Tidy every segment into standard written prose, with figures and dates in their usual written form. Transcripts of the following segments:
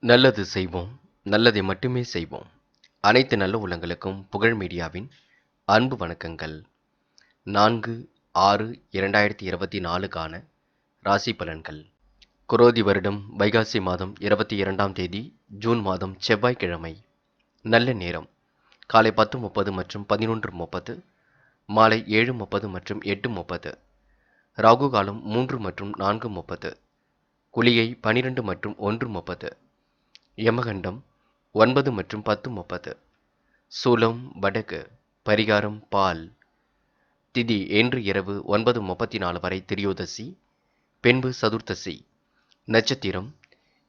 நல்லது செய்வோம், நல்லதை மட்டுமே செய்வோம். அனைத்து நல்ல உள்ளங்களுக்கும் புகழ் மீடியாவின் அன்பு வணக்கங்கள். 4/6/2024க்கான ராசி பலன்கள். குரோதி வருடம் வைகாசி மாதம் 22ஆம் தேதி ஜூன் மாதம் செவ்வாய்க்கிழமை. நல்ல நேரம் காலை 10:30 மற்றும் 11:30, மாலை 7:30 மற்றும் 8:30. ராகு காலம் 3 மற்றும் 4:30, குளிகை 12 மற்றும் 1:30, யமகண்டம் 9 மற்றும் 10:30, சூலம் வடக்கு, பரிகாரம் பால். திதி இன்று இரவு 9:34 வரை திரியோதசி, பின்பு சதுர்த்தசி. நட்சத்திரம்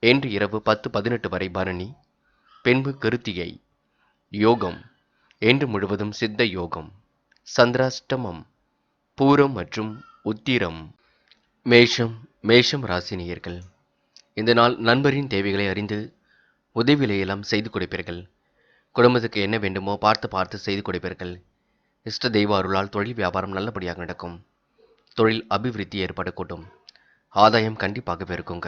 இன்று இரவு 10:18 வரை பரணி, பின்பு கிருத்திகை. யோகம் இன்று முழுவதும் சித்த யோகம். சந்திராஷ்டமம் பூரம் மற்றும் உத்திரம். மேஷம் ராசி நேயர்கள். இந்த நாள் நண்பரின் தேவைகளை அறிந்து உதவிகளையெல்லாம் செய்து கொடுப்பீர்கள். குடும்பத்துக்கு என்ன வேண்டுமோ பார்த்து செய்து கொடுப்பீர்கள். இஷ்ட தெய்வ அருளால் தொழில் வியாபாரம் நல்லபடியாக நடக்கும். தொழில் அபிவிருத்தி ஏற்படக்கூடும். ஆதாயம் கண்டிப்பாக இருக்குங்க.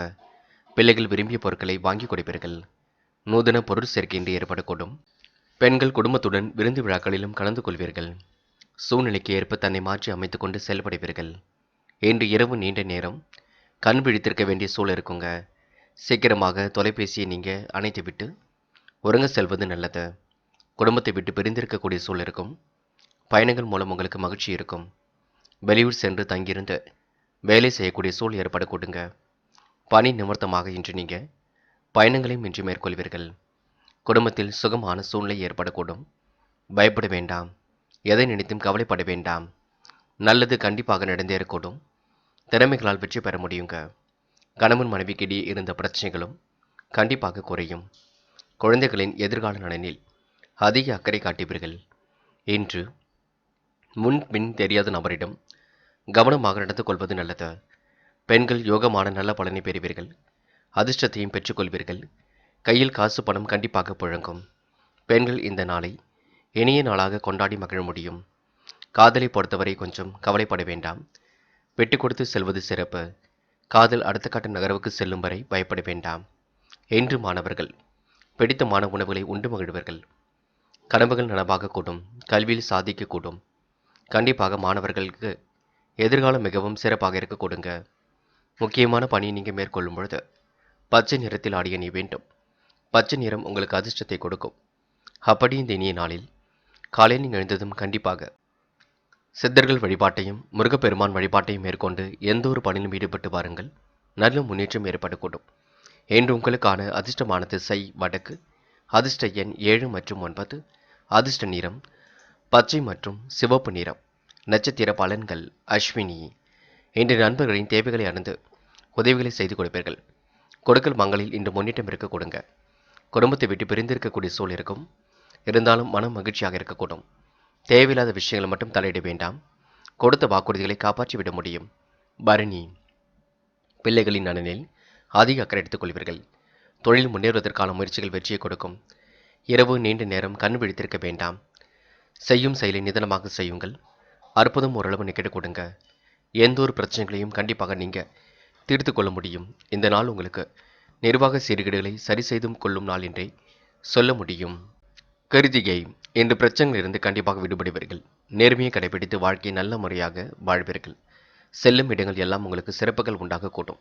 பிள்ளைகள் விரும்பிய பொருட்களை வாங்கி கொடுப்பீர்கள். நூதன பொருள் சேர்க்கையின்றி ஏற்படக்கூடும். பெண்கள் குடும்பத்துடன் விருந்து விழாக்களிலும் கலந்து கொள்வீர்கள். சூழ்நிலைக்கு ஏற்ப தன்னை மாற்றி அமைத்துக் கொண்டு செயல்படுவீர்கள். இன்று இரவு நீண்ட நேரம் கண் விழித்திருக்க வேண்டிய சூழல் இருக்குங்க. சீக்கிரமாக தொலைபேசியை நீங்கள் அணைத்து விட்டு உறங்க செல்வது நல்லது. குடும்பத்தை விட்டு பிரிந்திருக்கக்கூடிய சூழல் இருக்கும். பயணங்கள் மூலம் உங்களுக்கு மகிழ்ச்சி இருக்கும். வெளியூர் சென்று தங்கியிருந்து வேலை செய்யக்கூடிய சூழல் ஏற்படக்கூடுங்க. பணி நிமித்தமாக இன்று நீங்கள் பயணங்களையும் இன்று மேற்கொள்வீர்கள். குடும்பத்தில் சுகமான சூழ்நிலை ஏற்படக்கூடும். பயப்பட வேண்டாம். எதை நினைத்தும் கவலைப்பட வேண்டாம். நல்லது கண்டிப்பாக நடந்தேறக்கூடும். திறமைகளால் வெற்றி பெற முடியுங்க. கணவன் மனைவிக்கிடையே இருந்த பிரச்சனைகளும் கண்டிப்பாக குறையும். குழந்தைகளின் எதிர்கால நலனில் அதிக அக்கறை காட்டுவீர்கள். இன்று முன்பின் தெரியாத நபரிடம் கவனமாக நடந்து கொள்வது நல்லது. பெண்கள் யோகமான நல்ல பலனை பெறுவீர்கள். அதிர்ஷ்டத்தையும் பெற்றுக்கொள்வீர்கள். கையில் காசு பணம் கண்டிப்பாக புழங்கும். பெண்கள் இந்த நாளை இனிய நாளாக கொண்டாடி மகிழ முடியும். காதலை பொறுத்தவரை கொஞ்சம் கவலைப்பட வேண்டாம். விட்டு கொடுத்து செல்வது சிறப்பு. காதல் அடுத்த கட்ட நகர்வுக்கு செல்லும் வரை பயப்பட வேண்டாம். இன்று மாணவர்கள் பிடித்தமான உணவுகளை உண்டு மகிழ்வர்கள். கனவுகள் நனவாக கூடும். கல்வியில் சாதிக்க கூடும். கண்டிப்பாக மாணவர்களுக்கு எதிர்காலம் மிகவும் சிறப்பாக இருக்க கொடுங்க. முக்கியமான பணியை நீங்கள் மேற்கொள்ளும் பொழுது பச்சை நிறத்தில் ஆடிய நீ வேண்டும். பச்சை நிறம் உங்களுக்கு அதிர்ஷ்டத்தை கொடுக்கும். அப்படி இந்த இனிய நாளில் காலையில் நீங்கள் எழுந்ததும் கண்டிப்பாக சித்தர்கள் வழிபாட்டையும் முருகப்பெருமான் வழிபாட்டையும் மேற்கொண்டு எந்த ஒரு பணியிலும் ஈடுபட்டு வாருங்கள். நல்ல முன்னேற்றம் ஏற்படக்கூடும். இன்று உங்களுக்கான அதிர்ஷ்டமான திசை வடக்கு. அதிர்ஷ்ட எண் 7 மற்றும் 9. அதிர்ஷ்ட நிறம் பச்சை மற்றும் சிவப்பு நிறம். நட்சத்திர பலன்கள் அஸ்வினி. இன்று நண்பர்களின் தேவைகளை அறிந்து உதவிகளை செய்து கொடுப்பீர்கள். கொடுக்கல் மங்களில் இன்று முன்னேற்றம் இருக்க கொடுங்க. குடும்பத்தை விட்டு பிரிந்திருக்கக்கூடிய சூழல் இருக்கும். இருந்தாலும் மனம் மகிழ்ச்சியாக இருக்கக்கூடும். தேவையில்லாத விஷயங்களை மட்டும் தலையிட வேண்டாம். கொடுத்த வாக்குறுதிகளை காப்பாற்றிவிட முடியும். பரணி. பிள்ளைகளின் நலனில் அதிக அக்கறை எடுத்துக் கொள்வீர்கள். தொழில் முன்னேறுவதற்கான முயற்சிகள் வெற்றியை கொடுக்கும். இரவு நீண்ட நேரம் கண் விழித்திருக்க வேண்டாம். செய்யும் செயலை நிதானமாக செய்யுங்கள். அற்புதம் ஓரளவு நிக்கெட்டு கொடுங்க. எந்த ஒரு பிரச்சனைகளையும் கண்டிப்பாக நீங்கள் தீர்த்து கொள்ள முடியும். இந்த நாள் உங்களுக்கு நிர்வாக சீர்கேடுகளை சரி செய்து கொள்ளும் நாள் என்றே சொல்ல முடியும். கிருத்திகை. இன்று பிரச்சனைகளிலிருந்து கண்டிப்பாக விடுபடுவீர்கள். நேர்மையை கடைபிடித்து வாழ்க்கையை நல்ல முறையாக வாழ்வீர்கள். செல்லும் இடங்கள் எல்லாம் உங்களுக்கு சிறப்புகள் உண்டாக கூட்டும்.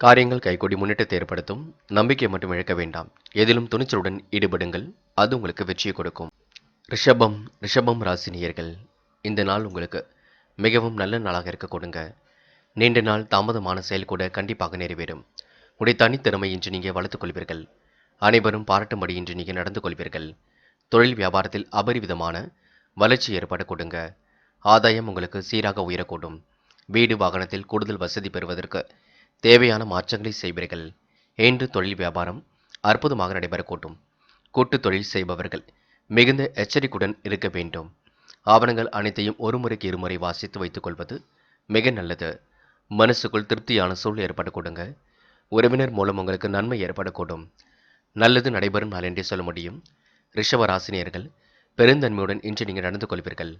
காரியங்கள் கைகூடி முன்னேற்றத்தை ஏற்படுத்தும். நம்பிக்கை மட்டும் இழக்க வேண்டாம். எதிலும் துணிச்சலுடன் ஈடுபடுங்கள். அது உங்களுக்கு வெற்றியை கொடுக்கும். ரிஷபம் ராசி நேயர்கள். இந்த நாள் உங்களுக்கு மிகவும் நல்ல நாளாக இருக்க கொடுங்க. நீண்ட நாள் தாமதமான செயல் கூட கண்டிப்பாக நிறைவேறும். உடைய தனித்திறமை இன்று நீங்கள் வளர்த்துக் கொள்வீர்கள். அனைவரும் பாராட்டும்படி இன்று நீங்கள் நடந்து கொள்வீர்கள். தொழில் வியாபாரத்தில் அபரிவிதமான வளர்ச்சி ஏற்பட கொடுங்க. ஆதாயம் உங்களுக்கு சீராக உயரக்கூடும். வீடு வாகனத்தில் கூடுதல் வசதி பெறுவதற்கு தேவையான மாற்றங்களை செய்வீர்கள். இன்று தொழில் வியாபாரம் அற்புதமாக நடைபெறக்கூடும். கூட்டு தொழில் செய்பவர்கள் மிகுந்த எச்சரிக்கையுடன் இருக்க வேண்டும். ஆவணங்கள் அனைத்தையும் ஒரு முறைக்கு இருமுறை வாசித்து வைத்துக் கொள்வது மிக நல்லது. மனசுக்குள் திருப்தியான சூழல் ஏற்பட கொடுங்க. உறவினர் மூலம் உங்களுக்கு நன்மை ஏற்படக்கூடும். நல்லது நடைபெறும் நாள் என்றே சொல்ல முடியும். ரிஷப ராசினியர்கள் பெருந்தன்மையுடன் இன்று நீங்கள் நடந்து கொள்வீர்கள்.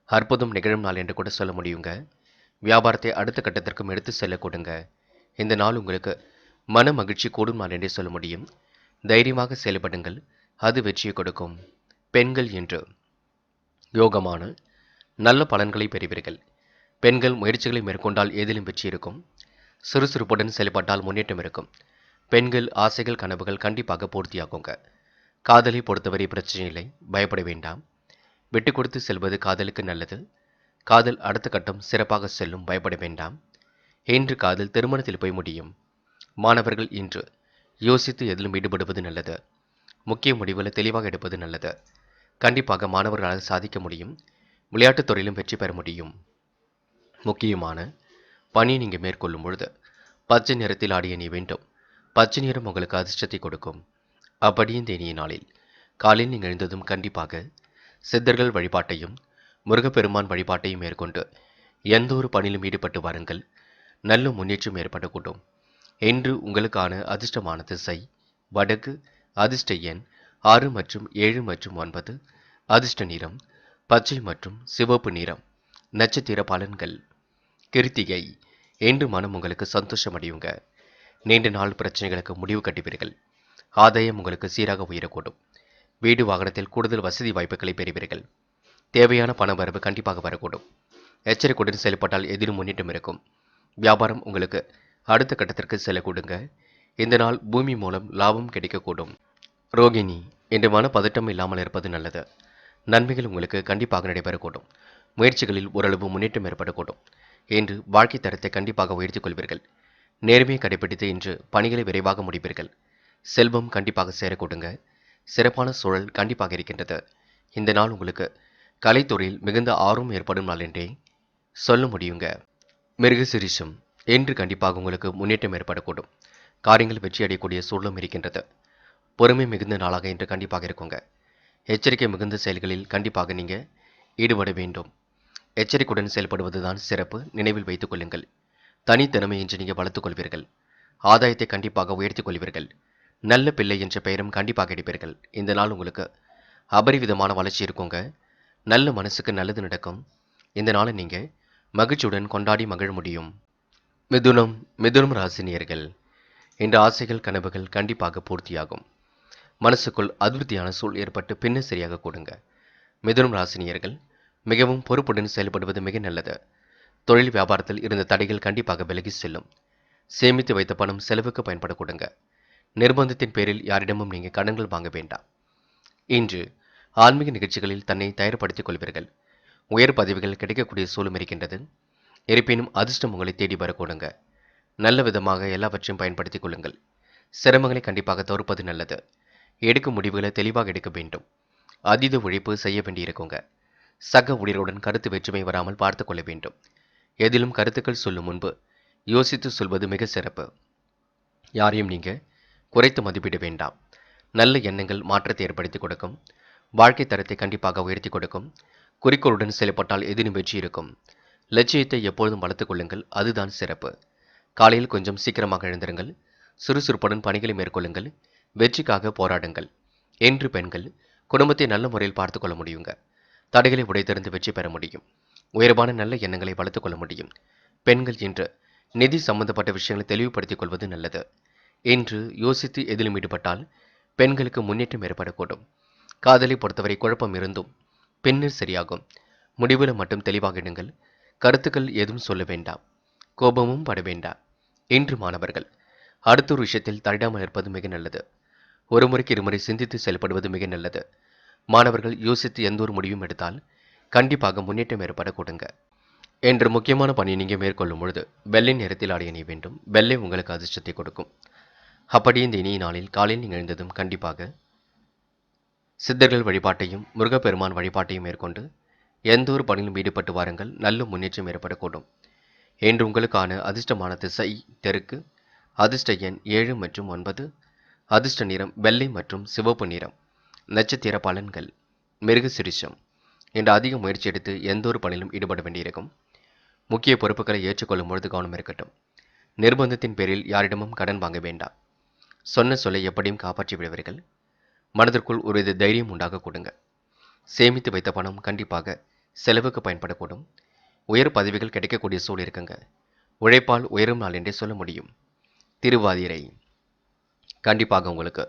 அற்புதம் நிகழும் நாள் என்று கூட சொல்ல முடியுங்க. வியாபாரத்தை அடுத்த கட்டத்திற்கும் எடுத்து செல்ல கொடுங்க. இந்த நாள் உங்களுக்கு மன மகிழ்ச்சி கூடும் நாள் என்றே சொல்ல முடியும். தைரியமாக செயல்படுங்கள், அது வெற்றியை கொடுக்கும். பெண்கள் என்று யோகமான நல்ல பலன்களை பெறுவீர்கள். பெண்கள் முயற்சிகளை மேற்கொண்டால் எதிலும் வெற்றி இருக்கும். சுறுசுறுப்புடன் செயல்பட்டால் முன்னேற்றம் இருக்கும். பெண்கள் ஆசைகள் கனவுகள் கண்டிப்பாக பூர்த்தியாகுங்க. காதலை பொறுத்தவரை பிரச்சனை இல்லை, பயப்பட வேண்டாம். விட்டு கொடுத்து செல்வது காதலுக்கு நல்லது. காதல் அடுத்த கட்டம் சிறப்பாக செல்லும், பயப்பட வேண்டாம். இன்று காதல் திருமணத்தில் போய் முடியும். மாணவர்கள் இன்று யோசித்து எதிலும் ஈடுபடுவது நல்லது. முக்கிய முடிவுகளை தெளிவாக எடுப்பது நல்லது. கண்டிப்பாக மாணவர்களால் சாதிக்க முடியும். விளையாட்டுத் துறையிலும் வெற்றி பெற முடியும். முக்கியமான பணியை நீங்கள் மேற்கொள்ளும் பொழுது பச்சை நிறத்தில் ஆடிய நீ வேண்டும். பச்சை நிறம் உங்களுக்கு அதிர்ஷ்டத்தை கொடுக்கும். அப்படி இந்த இனிய நாளில் காலையில் நீங்கள் எழுந்ததும் கண்டிப்பாக சித்தர்கள் வழிபாட்டையும் முருகப்பெருமான் வழிபாட்டையும் மேற்கொண்டு எந்த ஒரு பணியிலும் ஈடுபட்டு வாருங்கள். நல்ல முன்னேற்றம் ஏற்படக்கூடும். இன்று உங்களுக்கான அதிர்ஷ்டமான திசை வடக்கு. அதிர்ஷ்ட எண் 6 மற்றும் 7 மற்றும் 9. அதிர்ஷ்ட நிறம் பச்சை மற்றும் சிவப்பு நிறம். நட்சத்திர பலன்கள். கிருத்திகை. இன்று மனம் உங்களுக்கு சந்தோஷம் அடையுங்க. நீண்ட நாள் பிரச்சனைகளுக்கு முடிவு கட்டுவீர்கள். ஆதாயம் உங்களுக்கு சீராக உயரக்கூடும். வீடு வாகனத்தில் கூடுதல் வசதி வாய்ப்புகளை பெறுவீர்கள். தேவையான பண வரவு கண்டிப்பாக வரக்கூடும். எச்சரிக்கையுடன் செயல்பட்டால் எதிலும் முன்னேற்றம் இருக்கும். வியாபாரம் உங்களுக்கு அடுத்த கட்டத்திற்கு செல்ல கொடுங்க. இந்த நாள் பூமி மூலம் லாபம் கிடைக்கக்கூடும். ரோகிணி. இன்று மன பதட்டம் இல்லாமல் இருப்பது நல்லது. நன்மைகள் உங்களுக்கு கண்டிப்பாக நடைபெறக்கூடும். முயற்சிகளில் ஓரளவு முன்னேற்றம் ஏற்படக்கூடும். இன்று வாழ்க்கை தரத்தை கண்டிப்பாக உயர்த்திக் கொள்வீர்கள். நேர்மையை கடைபிடித்து இன்று பணிகளை விரைவாக முடிப்பீர்கள். செல்வம் கண்டிப்பாக சேரக்கூடுங்க. சிறப்பான சூழல் கண்டிப்பாக இருக்கின்றது. இந்த நாள் உங்களுக்கு கலைத்துறையில் மிகுந்த ஆர்வம் ஏற்படும் நாள் என்றே சொல்ல முடியுங்க. மிருகசிரிஷம். இன்று கண்டிப்பாக உங்களுக்கு முன்னேற்றம் ஏற்படக்கூடும். காரியங்கள் வெற்றி அடையக்கூடிய சூழலும் இருக்கின்றது. பொறுமை மிகுந்த நாளாக இன்று கண்டிப்பாக இருக்குங்க. எச்சரிக்கை மிகுந்த செயல்களில் கண்டிப்பாக நீங்கள் ஈடுபட வேண்டும். எச்சரிக்கையுடன் செயல்படுவதுதான் சிறப்பு, நினைவில் வைத்துக் கொள்ளுங்கள். தனித்திறமை என்று நீங்கள் வளர்த்துக் கொள்வீர்கள். ஆதாயத்தை கண்டிப்பாக உயர்த்திக் கொள்வீர்கள். நல்ல பிள்ளை என்ற பெயரும் கண்டிப்பாக எடுப்பீர்கள். இந்த நாள் உங்களுக்கு அபரிவிதமான வளர்ச்சி இருக்குங்க. நல்ல மனசுக்கு நல்லது நடக்கும். இந்த நாளை நீங்கள் மகிழ்ச்சியுடன் கொண்டாடி மகிழ முடியும். மிதுனம். மிதுனம் ராசினியர்கள். இந்த ஆசைகள் கனவுகள் கண்டிப்பாக பூர்த்தியாகும். மனசுக்குள் அதிருப்தியான சூழ் ஏற்பட்டு பின்னர் சரியாக கொடுங்க. மிதுனம் ராசினியர்கள் மிகவும் பொறுப்புடன் செயல்படுவது மிக நல்லது. தொழில் வியாபாரத்தில் இருந்த தடைகள் கண்டிப்பாக விலகி செல்லும். சேமித்து வைத்த பணம் செலவுக்கு பயன்பட கொடுங்க. நிர்பந்தத்தின் பேரில் யாரிடமும் நீங்கள் கடன்கள் வாங்க வேண்டாம். இன்று ஆன்மீக நிகழ்ச்சிகளில் தன்னை தயார்படுத்திக் கொள்வீர்கள். உயர் பதவிகள் கிடைக்கக்கூடிய சூழலும் இருக்கின்றது. இருப்பினும் அதிர்ஷ்டம் உங்களை தேடி வர கொடுங்க. நல்ல விதமாக எல்லாவற்றையும் பயன்படுத்திக் கொள்ளுங்கள். சிரமங்களை கண்டிப்பாக தவிர்ப்பது நல்லது. எடுக்கும் முடிவுகளை தெளிவாக எடுக்க வேண்டும். அதீத உழைப்பு செய்ய வேண்டியிருக்குங்க. சக ஊழியருடன் கருத்து வேற்றுமை வராமல் பார்த்து கொள்ள வேண்டும். எதிலும் கருத்துக்கள் சொல்லும் முன்பு யோசித்து சொல்வது மிக சிறப்பு. யாரையும் நீங்க குறைத்து மதிப்பிட வேண்டாம். நல்ல எண்ணங்கள் மாற்றத்தை ஏற்படுத்தி கொடுக்கும். வாழ்க்கை தரத்தை கண்டிப்பாக உயர்த்தி கொடுக்கும். குறிக்கோளுடன் செயல்பட்டால் எதிலும் வெற்றி இருக்கும். லட்சியத்தை எப்பொழுதும் வளர்த்துக் கொள்ளுங்கள், அதுதான் சிறப்பு. காலையில் கொஞ்சம் சீக்கிரமாக எழுந்திருங்கள். சுறுசுறுப்புடன் பணிகளை மேற்கொள்ளுங்கள். வெற்றிக்காக போராடுங்கள். என்று பெண்கள் குடும்பத்தை நல்ல முறையில் பார்த்துக் கொள்ள முடியுங்க. தடைகளை உடைத்தெறிந்து வெற்றி பெற முடியும். உயர்வான நல்ல எண்ணங்களை வளர்த்துக் கொள்ள முடியும். பெண்கள் இன்று நிதி சம்பந்தப்பட்ட விஷயங்களை தெளிவுபடுத்திக் கொள்வது நல்லது. இன்று யோசித்து எதிலும் ஈடுபட்டால் பெண்களுக்கு முன்னேற்றம் ஏற்படக்கூடும். காதலை பொறுத்தவரை குழப்பம் இருந்தும் பின்னர் சரியாகும். முடிவில் மட்டும் தெளிவாக இடுங்கள். கருத்துக்கள் ஏதும் சொல்ல வேண்டாம். கோபமும் பட வேண்டாம். இன்று மாணவர்கள் அடுத்த ஒரு விஷயத்தில் தள்ளாமல் இருப்பது மிக நல்லது. ஒரு முறைக்கு இருமுறை சிந்தித்து செயல்படுவது மிக நல்லது. மாணவர்கள் யோசித்து எந்த ஒரு முடிவும் எடுத்தால் கண்டிப்பாக முன்னேற்றம் ஏற்பட கொடுங்க. என்ற முக்கியமான பணியை நீங்கள் மேற்கொள்ளும் பொழுது வெள்ளை நிறத்தில் ஆடைய நீ வேண்டும். வெள்ளை உங்களுக்கு அதிர்ஷ்டத்தை கொடுக்கும். அப்படி இந்த இனிய நாளில் காலையில் நீங்கள் எழுந்ததும் கண்டிப்பாக சித்தர்கள் வழிபாட்டையும் முருகப்பெருமான் வழிபாட்டையும் மேற்கொண்டு எந்த ஒரு பணியிலும் ஈடுபட்டு வாருங்கள். நல்ல முன்னேற்றம் ஏற்படக்கூடும். என்று உங்களுக்கான அதிர்ஷ்டமான திசை தெற்கு. அதிர்ஷ்ட எண் 7 மற்றும் 9. அதிர்ஷ்ட நிறம் வெள்ளை மற்றும் சிவப்பு நிறம். நட்சத்திர பலன்கள். மிருகசிரிஷம். இன்று அதிக முயற்சி எடுத்து எந்த ஒரு பணியிலும் ஈடுபட வேண்டியிருக்கும். முக்கிய பொறுப்புகளை ஏற்றுக்கொள்ளும் பொழுது கவனம் இருக்கட்டும். நிர்பந்தத்தின் பேரில் யாரிடமும் கடன் வாங்க வேண்டாம். சொன்ன சொல்லை எப்படியும் காப்பாற்றி விடுவீர்கள். மனதிற்குள் ஒரு தைரியம் உண்டாக கொடுங்க. சேமித்து வைத்த பணம் கண்டிப்பாக செலவுக்கு பயன்படக்கூடும். உயர் பதவிகள் கிடைக்கக்கூடிய சூழல் இருக்குங்க. உழைப்பால் உயரும் நாள் என்றே சொல்ல முடியும். திருவாதிரை. கண்டிப்பாக உங்களுக்கு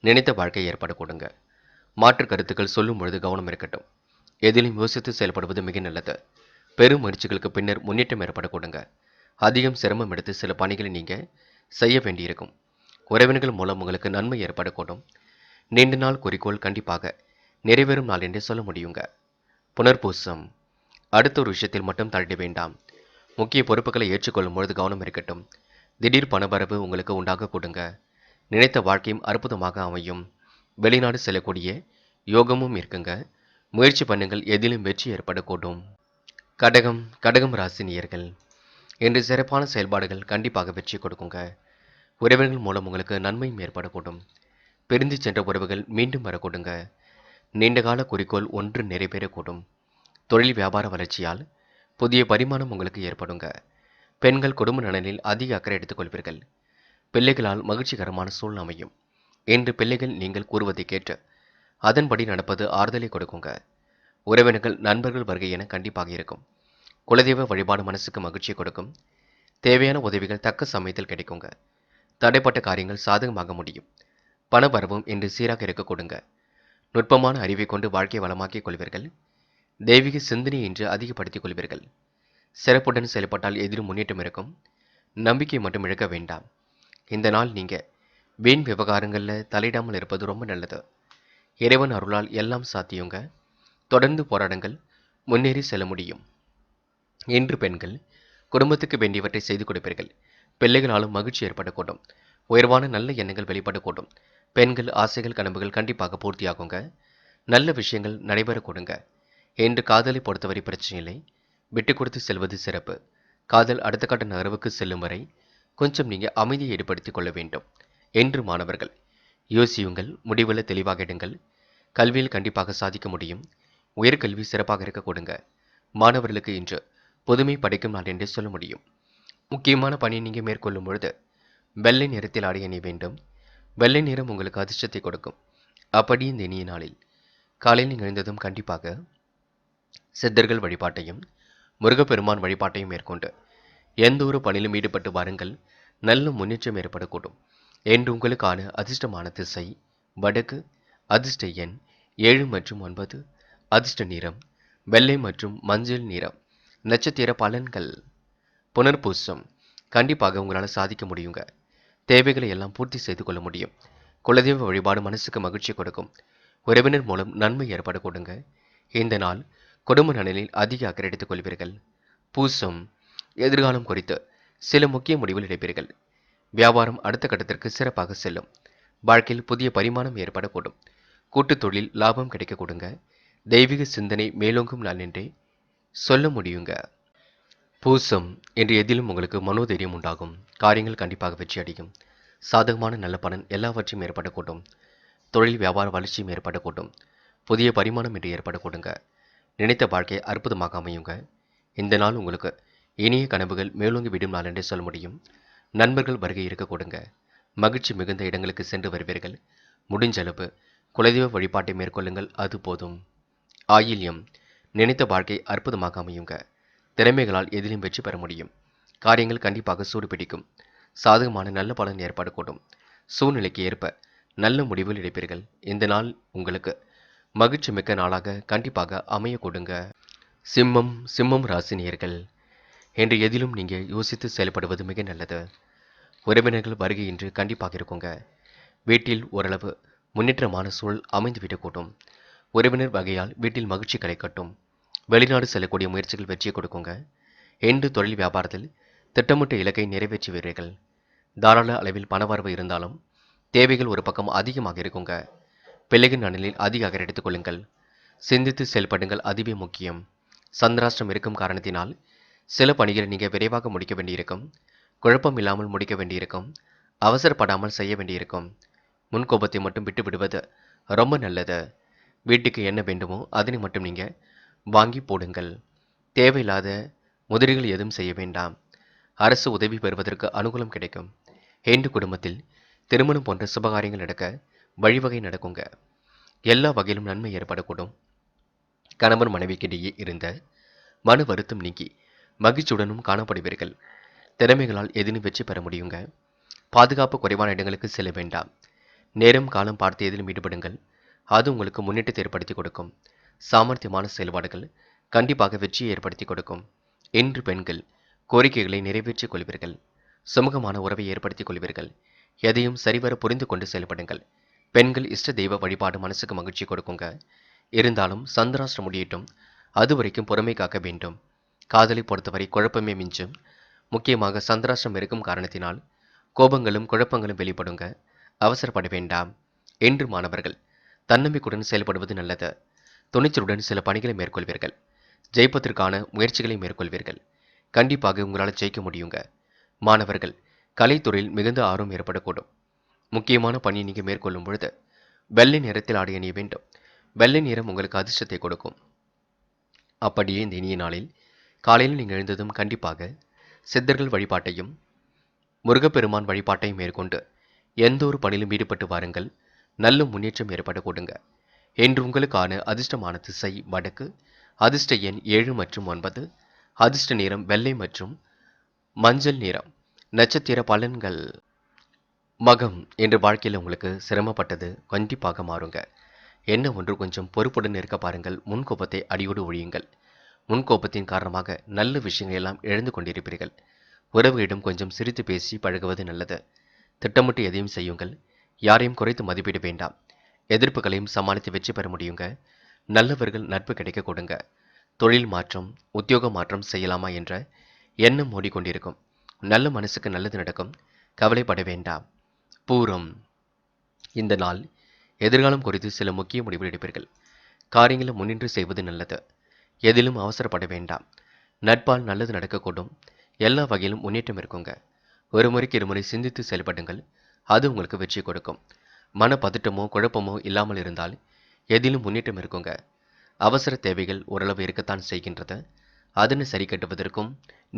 நினைத்த வாழ்க்கை ஏற்பட கொடுங்க. மாற்று கருத்துக்கள் சொல்லும் பொழுது கவனம் இருக்கட்டும். எதிலும் யோசித்து செயல்படுவது மிக நல்லது. பெரும் முயற்சிகளுக்கு பின்னர் முன்னேற்றம் ஏற்பட கொடுங்க. அதிகம் சிரமம் எடுத்து சில பணிகளை நீங்க செய்ய வேண்டியிருக்கும். உறவினர்கள் மூலம் உங்களுக்கு நன்மை ஏற்படக்கூடும். நீண்ட நாள் குறிக்கோள் கண்டிப்பாக நிறைவேறும் நாள் என்றே சொல்ல முடியுங்க. புனர்பூசம். அடுத்த ஒரு விஷயத்தில் மட்டும் தள்ளிட வேண்டாம். முக்கிய பொறுப்புகளை ஏற்றுக்கொள்ளும் பொழுது கவனம் இருக்கட்டும். திடீர் பணவரவு உங்களுக்கு உண்டாக கொடுங்க. நினைத்த வாழ்க்கையும் அற்புதமாக அமையும். வெளிநாடு செல்லக்கூடிய யோகமும் இருக்குங்க. முயற்சி பண்ணுங்கள், எதிலும் வெற்றி ஏற்படக்கூடும். கடகம் ராசினியர்கள். இன்று சிறப்பான செயல்பாடுகள் கண்டிப்பாக வெற்றி கொடுக்குங்க. உறவினர்கள் மூலம் உங்களுக்கு நன்மையும் ஏற்படக்கூடும். பிரிந்து சென்ற உறவுகள் மீண்டும் வரக்கூடுங்க. நீண்டகால குறிக்கோள் ஒன்று நிறைவேறக்கூடும். தொழில் வியாபார வளர்ச்சியால் புதிய பரிமாணம் உங்களுக்கு ஏற்படுங்க. பெண்கள் குடும்ப நலனில் அதிக அக்கறை எடுத்துக் கொள்வீர்கள். பிள்ளைகளால் மகிழ்ச்சிகரமான சூழ்நிலை அமையும். இன்று பிள்ளைகள் நீங்கள் கூறுவதை கேட்டு அதன்படி நடப்பது ஆறுதலை கொடுக்குங்க. உறவினர்கள் நண்பர்கள் வருகை என கண்டிப்பாக இருக்கும். குலதெய்வ வழிபாடு மனசுக்கு மகிழ்ச்சியை கொடுக்கும். தேவையான உதவிகள் தக்க சமயத்தில் கிடைக்குங்க. தடைப்பட்ட காரியங்கள் சாதகமாக முடியும். பணவரவும் இன்று சீராக இருக்க கொடுங்க. நுட்பமான அறிவை கொண்டு வாழ்க்கை வளமாக்கிக் கொள்வீர்கள். தெய்வீக சிந்தனையை இன்று அதிகப்படுத்திக் கொள்வீர்கள். சிறப்புடன் செயல்பட்டால் எதிரும் முன்னேற்றம் இருக்கும். நம்பிக்கை மட்டும் இழக்க வேண்டாம். இந்த நாள் நீங்க வீண் விவகாரங்களில் தலையிடாமல் இருப்பது ரொம்ப நல்லது. இறைவன் அருளால் எல்லாம் சாத்தியுங்க. தொடர்ந்து போராடுங்கள், முன்னேறி செல்ல முடியும். இன்று பெண்கள் குடும்பத்துக்கு வேண்டியவற்றை செய்து கொடுப்பீர்கள். பிள்ளைகளாலும் மகிழ்ச்சி ஏற்படக்கூடும். உயர்வான நல்ல எண்ணங்கள் வெளிப்படக்கூடும். பெண்கள் ஆசைகள் கனவுகள் கண்டிப்பாக பூர்த்தியாகுங்க. நல்ல விஷயங்கள் நடைபெறக்கூடுங்க. இன்று காதலை பொறுத்தவரை பிரச்சனை இல்லை. விட்டு கொடுத்து செல்வது சிறப்பு. காதல் அடுத்த கட்ட நகர்வுக்கு செல்லும் வரை கொஞ்சம் நீங்க அமைதியை ஏற்படுத்திக் கொள்ள வேண்டும். என்று மாணவர்கள் யோசியுங்கள், முடிவில் தெளிவாக எடுங்கள். கல்வியில் கண்டிப்பாக சாதிக்க முடியும். உயர்கல்வி சிறப்பாக இருக்க கொடுங்க. மாணவர்களுக்கு இன்று புதுமை படைக்கும் நாள் என்றே சொல்ல முடியும். முக்கியமான பணியை நீங்க மேற்கொள்ளும் பொழுது வெள்ளை நிறத்தில் ஆடை அணிய வேண்டும். வெள்ளை நிறம் உங்களுக்கு அதிர்ஷ்டத்தை கொடுக்கும். அப்படி இந்த இனிய நாளில் காலையில் நீங்கள் எழுந்ததும் கண்டிப்பாக சித்தர்கள் வழிபாட்டையும் முருகப்பெருமான் வழிபாட்டையும் மேற்கொண்டு எந்த ஒரு பணியிலும் ஈடுபட்டு வாருங்கள். நல்ல முன்னேற்றம் ஏற்படக்கூடும். என்று உங்களுக்கான அதிர்ஷ்டமான திசை வடக்கு. அதிர்ஷ்ட எண் 7 மற்றும் 9. அதிர்ஷ்ட நிறம் வெள்ளை மற்றும் மஞ்சள் நிறம். நட்சத்திர பலன்கள். புனர்பூசம். கண்டிப்பாக உங்களால் சாதிக்க முடியுங்க. தேவைகளை எல்லாம் பூர்த்தி செய்து கொள்ள முடியும். குலதெய்வ வழிபாடு மனசுக்கு மகிழ்ச்சி கொடுக்கும். உறவினர் மூலம் நன்மை ஏற்பட கொடுங்க. இந்த நாள் குடும்ப நலனில் அதிக அக்கறை எடுத்துக் கொள்வீர்கள். பூசம். எதிர்காலம் குறித்து சில முக்கிய முடிவுகள் எடுப்பீர்கள். வியாபாரம் அடுத்த கட்டத்திற்கு சிறப்பாக செல்லும். வாழ்க்கையில் புதிய பரிமாணம் ஏற்படக்கூடும். கூட்டுத் தொழில் லாபம் கிடைக்க கொடுங்க. தெய்வீக சிந்தனை மேலோங்கும் நாள் என்றே சொல்ல முடியுங்க. பூசம். என்று எதிலும் உங்களுக்கு மனோதைரியம் உண்டாகும். காரியங்கள் கண்டிப்பாக வெற்றி அடையும். சாதகமான நல்ல பலன் எல்லாவற்றையும் ஏற்படக்கூடும். தொழில் வியாபார வளர்ச்சியும் ஏற்படக்கூடும். புதிய பரிமாணம் என்று ஏற்படக்கூடுங்க. நினைத்த வாழ்க்கை அற்புதமாக அமையுங்க. இந்த நாள் உங்களுக்கு இனிய கனவுகள் மேலோங்கி விடும் நாள் என்றே சொல்ல முடியும். நண்பர்கள் வருகை இருக்க கொடுங்க. மகிழ்ச்சி மிகுந்த இடங்களுக்கு சென்று வருவீர்கள். முடிஞ்ச அளவு குலதெய்வ வழிபாட்டை மேற்கொள்ளுங்கள், அது போதும். ஆயில்யம். நினைத்த வாழ்க்கை அற்புதமாக அமையுங்க. திறமைகளால் எதிலும் வெற்றி பெற முடியும். காரியங்கள் கண்டிப்பாக சூடு பிடிக்கும். சாதகமான நல்ல பலன் ஏற்படக்கூடும். சூழ்நிலைக்கு ஏற்ப நல்ல முடிவுகள் எடுப்பீர்கள். இந்த நாள் உங்களுக்கு மகிழ்ச்சி மிக்க நாளாக கண்டிப்பாக அமைய கொடுங்க. சிம்மம் ராசினியர்கள். என்று எதிலும் நீங்க யோசித்து செயல்படுவது மிக நல்லது. உறவினர்கள் வருகை இன்று கண்டிப்பாக இருக்குங்க. வீட்டில் ஓரளவு முன்னேற்றமான சூழல் அமைந்துவிடக்கூடும். உறவினர் வகையால் வீட்டில் மகிழ்ச்சி கிடைக்கட்டும். வெளிநாடு செல்லக்கூடிய முயற்சிகள் வெற்றியை கொடுக்குங்க. என்று தொழில் வியாபாரத்தில் திட்டமிட்ட இலக்கை நிறைவேற்றுவீர்கள். தாராள அளவில் பணவரவு இருந்தாலும் தேவைகள் ஒரு பக்கம் அதிகமாக இருக்குங்க. பிள்ளைகள் நலனில் அதிக அக்கறை எடுத்துக் கொள்ளுங்கள். சிந்தித்து செயல்படுங்கள், அதுவே முக்கியம். சந்திராஷ்டிரம் இருக்கும் காரணத்தினால் சில பணிகளை நீங்கள் விரைவாக முடிக்க வேண்டியிருக்கும். குழப்பம் இல்லாமல் முடிக்க வேண்டியிருக்கும். அவசரப்படாமல் செய்ய வேண்டியிருக்கும். முன்கோபத்தை மட்டும் விட்டு விடுவது ரொம்ப நல்லது. வீட்டுக்கு என்ன வேண்டுமோ அதனை மட்டும் நீங்கள் வாங்கி போடுங்கள். தேவையில்லாத முதலீடுகள் எதுவும் செய்ய வேண்டாம். அரசு உதவி பெறுவதற்கு அனுகூலம் கிடைக்கும். இன்று குடும்பத்தில் திருமணம் போன்ற சுபகாரியங்கள் நடக்க வழிவகை நடக்குங்க. எல்லா வகையிலும் நன்மை ஏற்படக்கூடும். கணவன் மனைவிக்கிடையே இருந்த மன வருத்தம் நீக்கி மகிழ்ச்சியுடனும் காணப்படுவீர்கள். திறமைகளால் எதிலும் வெற்றி பெற முடியுங்க. பாதுகாப்பு குறைவான இடங்களுக்கு செல்ல வேண்டாம். நேரம் காலம் பார்த்து எதிலும் ஈடுபடுங்கள். அது உங்களுக்கு முன்னேற்றத்தை ஏற்படுத்தி கொடுக்கும். சாமர்த்தியமான செயல்பாடுகள் கண்டிப்பாக வெற்றியை ஏற்படுத்தி கொடுக்கும். இன்று பெண்கள் கோரிக்கைகளை நிறைவேற்றிக் கொள்வீர்கள். சுமூகமான உறவை ஏற்படுத்திக் கொள்வீர்கள். எதையும் சரிவர புரிந்து கொண்டு செயல்படுங்கள். பெண்கள் இஷ்ட தெய்வ வழிபாடு மனசுக்கு மகிழ்ச்சி கொடுக்குங்க. இருந்தாலும் சந்திராஷ்டிரம் முடியட்டும், அது வரைக்கும் பொறுமை காக்க வேண்டும். காதலை பொறுத்தவரை குழப்பமே மிஞ்சும். முக்கியமாக சந்திராஷ்டிரம் இருக்கும் காரணத்தினால் கோபங்களும் குழப்பங்களும் வெளிப்படுங்க. அவசரப்பட வேண்டாம். என்று மாணவர்கள் தன்னம்பிக்கையுடன் செயல்படுவது நல்லது. துணிச்சலுடன் சில பணிகளை மேற்கொள்வீர்கள். ஜெயிப்பதற்கான முயற்சிகளை மேற்கொள்வீர்கள். கண்டிப்பாக உங்களால் ஜெயிக்க முடியுங்க. மாணவர்கள் கலைத்துறையில் மிகுந்த ஆர்வம் ஏற்படக்கூடும். முக்கியமான பணியை நீங்கள் மேற்கொள்ளும் பொழுது வெள்ளை நிறத்தில் ஆடை அணிய வேண்டும். வெள்ளை நிறம் உங்களுக்கு அதிர்ஷ்டத்தை கொடுக்கும். அப்படியே இந்த இனிய நாளில் காலையில் நீங்கள் எழுந்ததும் கண்டிப்பாக சித்தர்கள் வழிபாட்டையும் முருகப்பெருமான் வழிபாட்டையும் மேற்கொண்டு எந்த ஒரு பணியிலும் ஈடுபட்டு வாருங்கள். நல்ல முன்னேற்றம் ஏற்பட கொடுங்க. என்று உங்களுக்கான அதிர்ஷ்டமான திசை வடக்கு. அதிர்ஷ்ட எண் 7 மற்றும் 9. அதிர்ஷ்ட நிறம் வெள்ளை மற்றும் மஞ்சள் நிறம். நட்சத்திர பலன்கள். மகம் என்ற வாழ்க்கையில் உங்களுக்கு சிரமப்பட்டது கண்டிப்பாக மாறுங்க. என்ன ஒன்று கொஞ்சம் பொறுப்புடன் இருக்க பாருங்கள். முன்கோபத்தை அடியோடு ஒழியுங்கள். முன்கோபத்தின் காரணமாக நல்ல விஷயங்கள் எல்லாம் இழந்து கொண்டிருப்பீர்கள். உறவுகளிடம் கொஞ்சம் சிரித்து பேசி பழகுவது நல்லது. திட்டமிட்டு எதையும் செய்யுங்கள். யாரையும் குறைத்து மதிப்பிட வேண்டாம். எதிர்ப்புகளையும் சமாளித்து வெற்றி பெற முடியுங்க. நல்லவர்கள் நட்பு கிடைக்க கொடுங்க. தொழில் மாற்றம் உத்தியோக மாற்றம் செய்யலாமா என்ற எண்ணம் ஓடிக்கொண்டிருக்கும். நல்ல மனசுக்கு நல்லது நடக்கும். கவலைப்பட வேண்டாம். பூரம் இந்த நாள் எதிர்காலம் குறித்து சில முக்கிய முடிவுகள் எடுப்பீர்கள். காரியங்களை முன்னின்று செய்வது நல்லது. எதிலும் அவசரப்பட வேண்டாம். நட்பால் நல்லது நடக்கக்கூடும். எல்லா வகையிலும் முன்னேற்றம் இருக்குங்க. ஒரு முறைக்கு இருமுறை சிந்தித்து செயல்படுங்கள். அது உங்களுக்கு வெற்றி கொடுக்கும். மன பதட்டமோ குழப்பமோ இல்லாமல் இருந்தால் எதிலும் முன்னேற்றம் இருக்குங்க. அவசர தேவைகள் ஓரளவு இருக்கத்தான் செய்கின்றது. அதனை சரி கட்டுவதற்கும்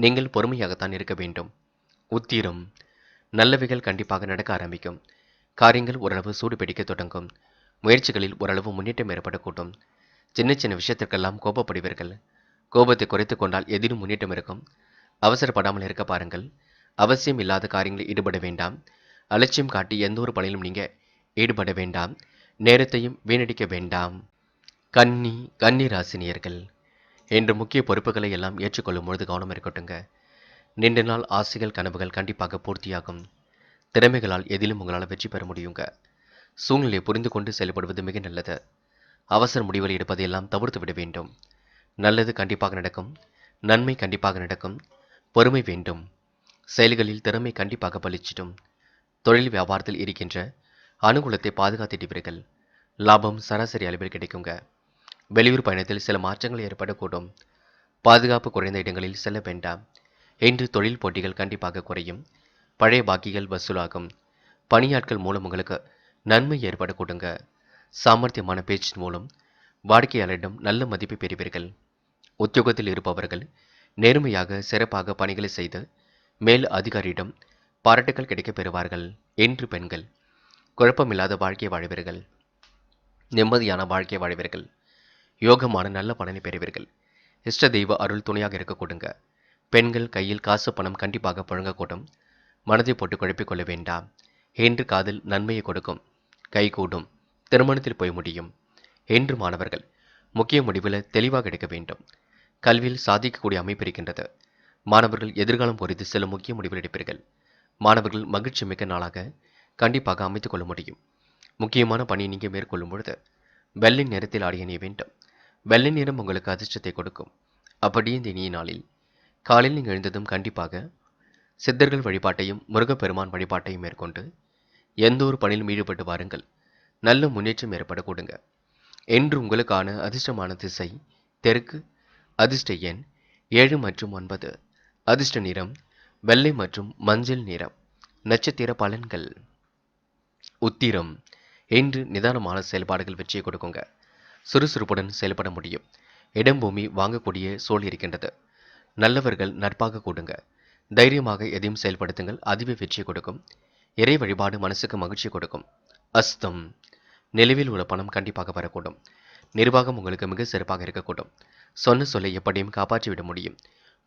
நீங்கள் பொறுமையாகத்தான் இருக்க வேண்டும். உத்திரம் நல்லவைகள் கண்டிப்பாக நடக்க ஆரம்பிக்கும். காரியங்கள் ஓரளவு சூடு பிடிக்க தொடங்கும். முயற்சிகளில் ஓரளவு முன்னேற்றம் ஏற்படக்கூடும். சின்ன சின்ன விஷயத்திற்கெல்லாம் கோபப்படுவீர்கள். கோபத்தை குறைத்து கொண்டால் எதிலும் முன்னேற்றம் இருக்கும். அவசரப்படாமல் இருக்க பாருங்கள். அவசியம் இல்லாத காரியங்களில் ஈடுபட வேண்டாம். அலட்சியம் காட்டி எந்த ஒரு பணியிலும் நீங்கள் ஈடுபட வேண்டாம். நேரத்தையும் வீணடிக்க வேண்டாம். கன்னி ராசினியர்கள் என்று முக்கிய பொறுப்புகளை எல்லாம் ஏற்றுக்கொள்ளும் பொழுது கவனம் இருக்கட்டுங்க. நீண்ட நாள் ஆசைகள் கனவுகள் கண்டிப்பாக பூர்த்தியாகும். திறமைகளால் எதிலும் உங்களால் வெற்றி பெற முடியுங்க. சூழ்நிலையை புரிந்து கொண்டு செயல்படுவது மிக நல்லது. அவசர முடிவுகள் எடுப்பதையெல்லாம் தவிர்த்து விட வேண்டும். நல்லது கண்டிப்பாக நடக்கும். நன்மை கண்டிப்பாக நடக்கும். பொறுமை வேண்டும். செயல்களில் திறமை கண்டிப்பாக பலிச்சிடும். தொழில் வியாபாரத்தில் இருக்கின்ற அனுகூலத்தை பாதுகாத்திடுவீர்கள். லாபம் சராசரி அளவில் கிடைக்குங்க. வெளியூர் பயணத்தில் சில மாற்றங்கள் ஏற்படக்கூடும். பாதுகாப்பு குறைந்த இடங்களில் செல்ல வேண்டாம். இன்று தொழில் போட்டிகள் கண்டிப்பாக குறையும். பழைய பாக்கிகள் வசூலாகும். பணியாட்கள் மூலம் உங்களுக்கு நன்மை ஏற்பட கொடுங்க. சாமர்த்தியமான பேச்சின் மூலம் வாடிக்கையாளரிடம் நல்ல மதிப்பை பெறுவீர்கள். உத்தியோகத்தில் இருப்பவர்கள் நேர்மையாக சிறப்பாக பணிகளை செய்து மேல் அதிகாரியிடம் பாராட்டுகள் கிடைக்கப் பெறுவார்கள். என்று பெண்கள் குழப்பமில்லாத வாழ்க்கை வாழ்வீர்கள். நிம்மதியான வாழ்க்கை வாழ்வீர்கள். யோகமான நல்ல பலனை பெறுவீர்கள். இஷ்ட தெய்வ அருள் துணையாக இருக்க கொடுங்க. பெண்கள் கையில் காசு பணம் கண்டிப்பாக புழங்கக்கூடும். மனதை போட்டு குழப்பிக் கொள்ள வேண்டாம். என்று காதல் நன்மையை கொடுக்கும். கைகூடும். திருமணத்தில் போய் முடியும். என்று மாணவர்கள் முக்கிய முடிவில் தெளிவாக எடுக்க வேண்டும். கல்வியில் சாதிக்கக்கூடிய அமைப்பு இருக்கின்றது. மாணவர்கள் எதிர்காலம் குறித்து சில முக்கிய முடிவுகள் எடுப்பீர்கள். மாணவர்கள் மகிழ்ச்சி மிக்க நாளாக கண்டிப்பாக அமைத்துக் கொள்ள முடியும். முக்கியமான பணியை நீங்கள் மேற்கொள்ளும் பொழுது வெள்ளை நிறத்தில் ஆடை அணிய வேண்டும். வெள்ளை நிறம் உங்களுக்கு அதிர்ஷ்டத்தை கொடுக்கும். அப்படியே இந்த இனிய நாளில் காலையில் நீங்கள் எழுந்ததும் கண்டிப்பாக சித்தர்கள் வழிபாட்டையும் முருகப்பெருமான் வழிபாட்டையும் மேற்கொண்டு எந்த ஒரு பணியிலும் ஈடுபட்டு வாருங்கள். நல்ல முன்னேற்றம் ஏற்பட கொடுங்க. என்று உங்களுக்கான அதிர்ஷ்டமான திசை தெற்கு. அதிர்ஷ்ட எண் 7 மற்றும் 9. அதிர்ஷ்ட நிறம் வெள்ளை மற்றும் மஞ்சள் நிறம். நட்சத்திர பலன்கள். உத்திரம் என்று நிதானமான செயல்பாடுகள் வெற்றியை கொடுக்குங்க. சுறுசுறுப்புடன் செயல்பட முடியும். இடம் பூமி வாங்கக்கூடிய சூழல் இருக்கின்றது. நல்லவர்கள் நட்பாக கூடுங்க. தைரியமாக எதையும் செயல்படுத்துங்கள். அதுவே வெற்றியை கொடுக்கும். இறை வழிபாடு மனசுக்கு மகிழ்ச்சி கொடுக்கும். அஸ்தம் நிலவில் உள்ள பணம் கண்டிப்பாக வரக்கூடும். நிர்வாகம் உங்களுக்கு மிக சிறப்பாக இருக்கக்கூடும். சொன்ன சொல்லை எப்படியும் காப்பாற்றிவிட முடியும்.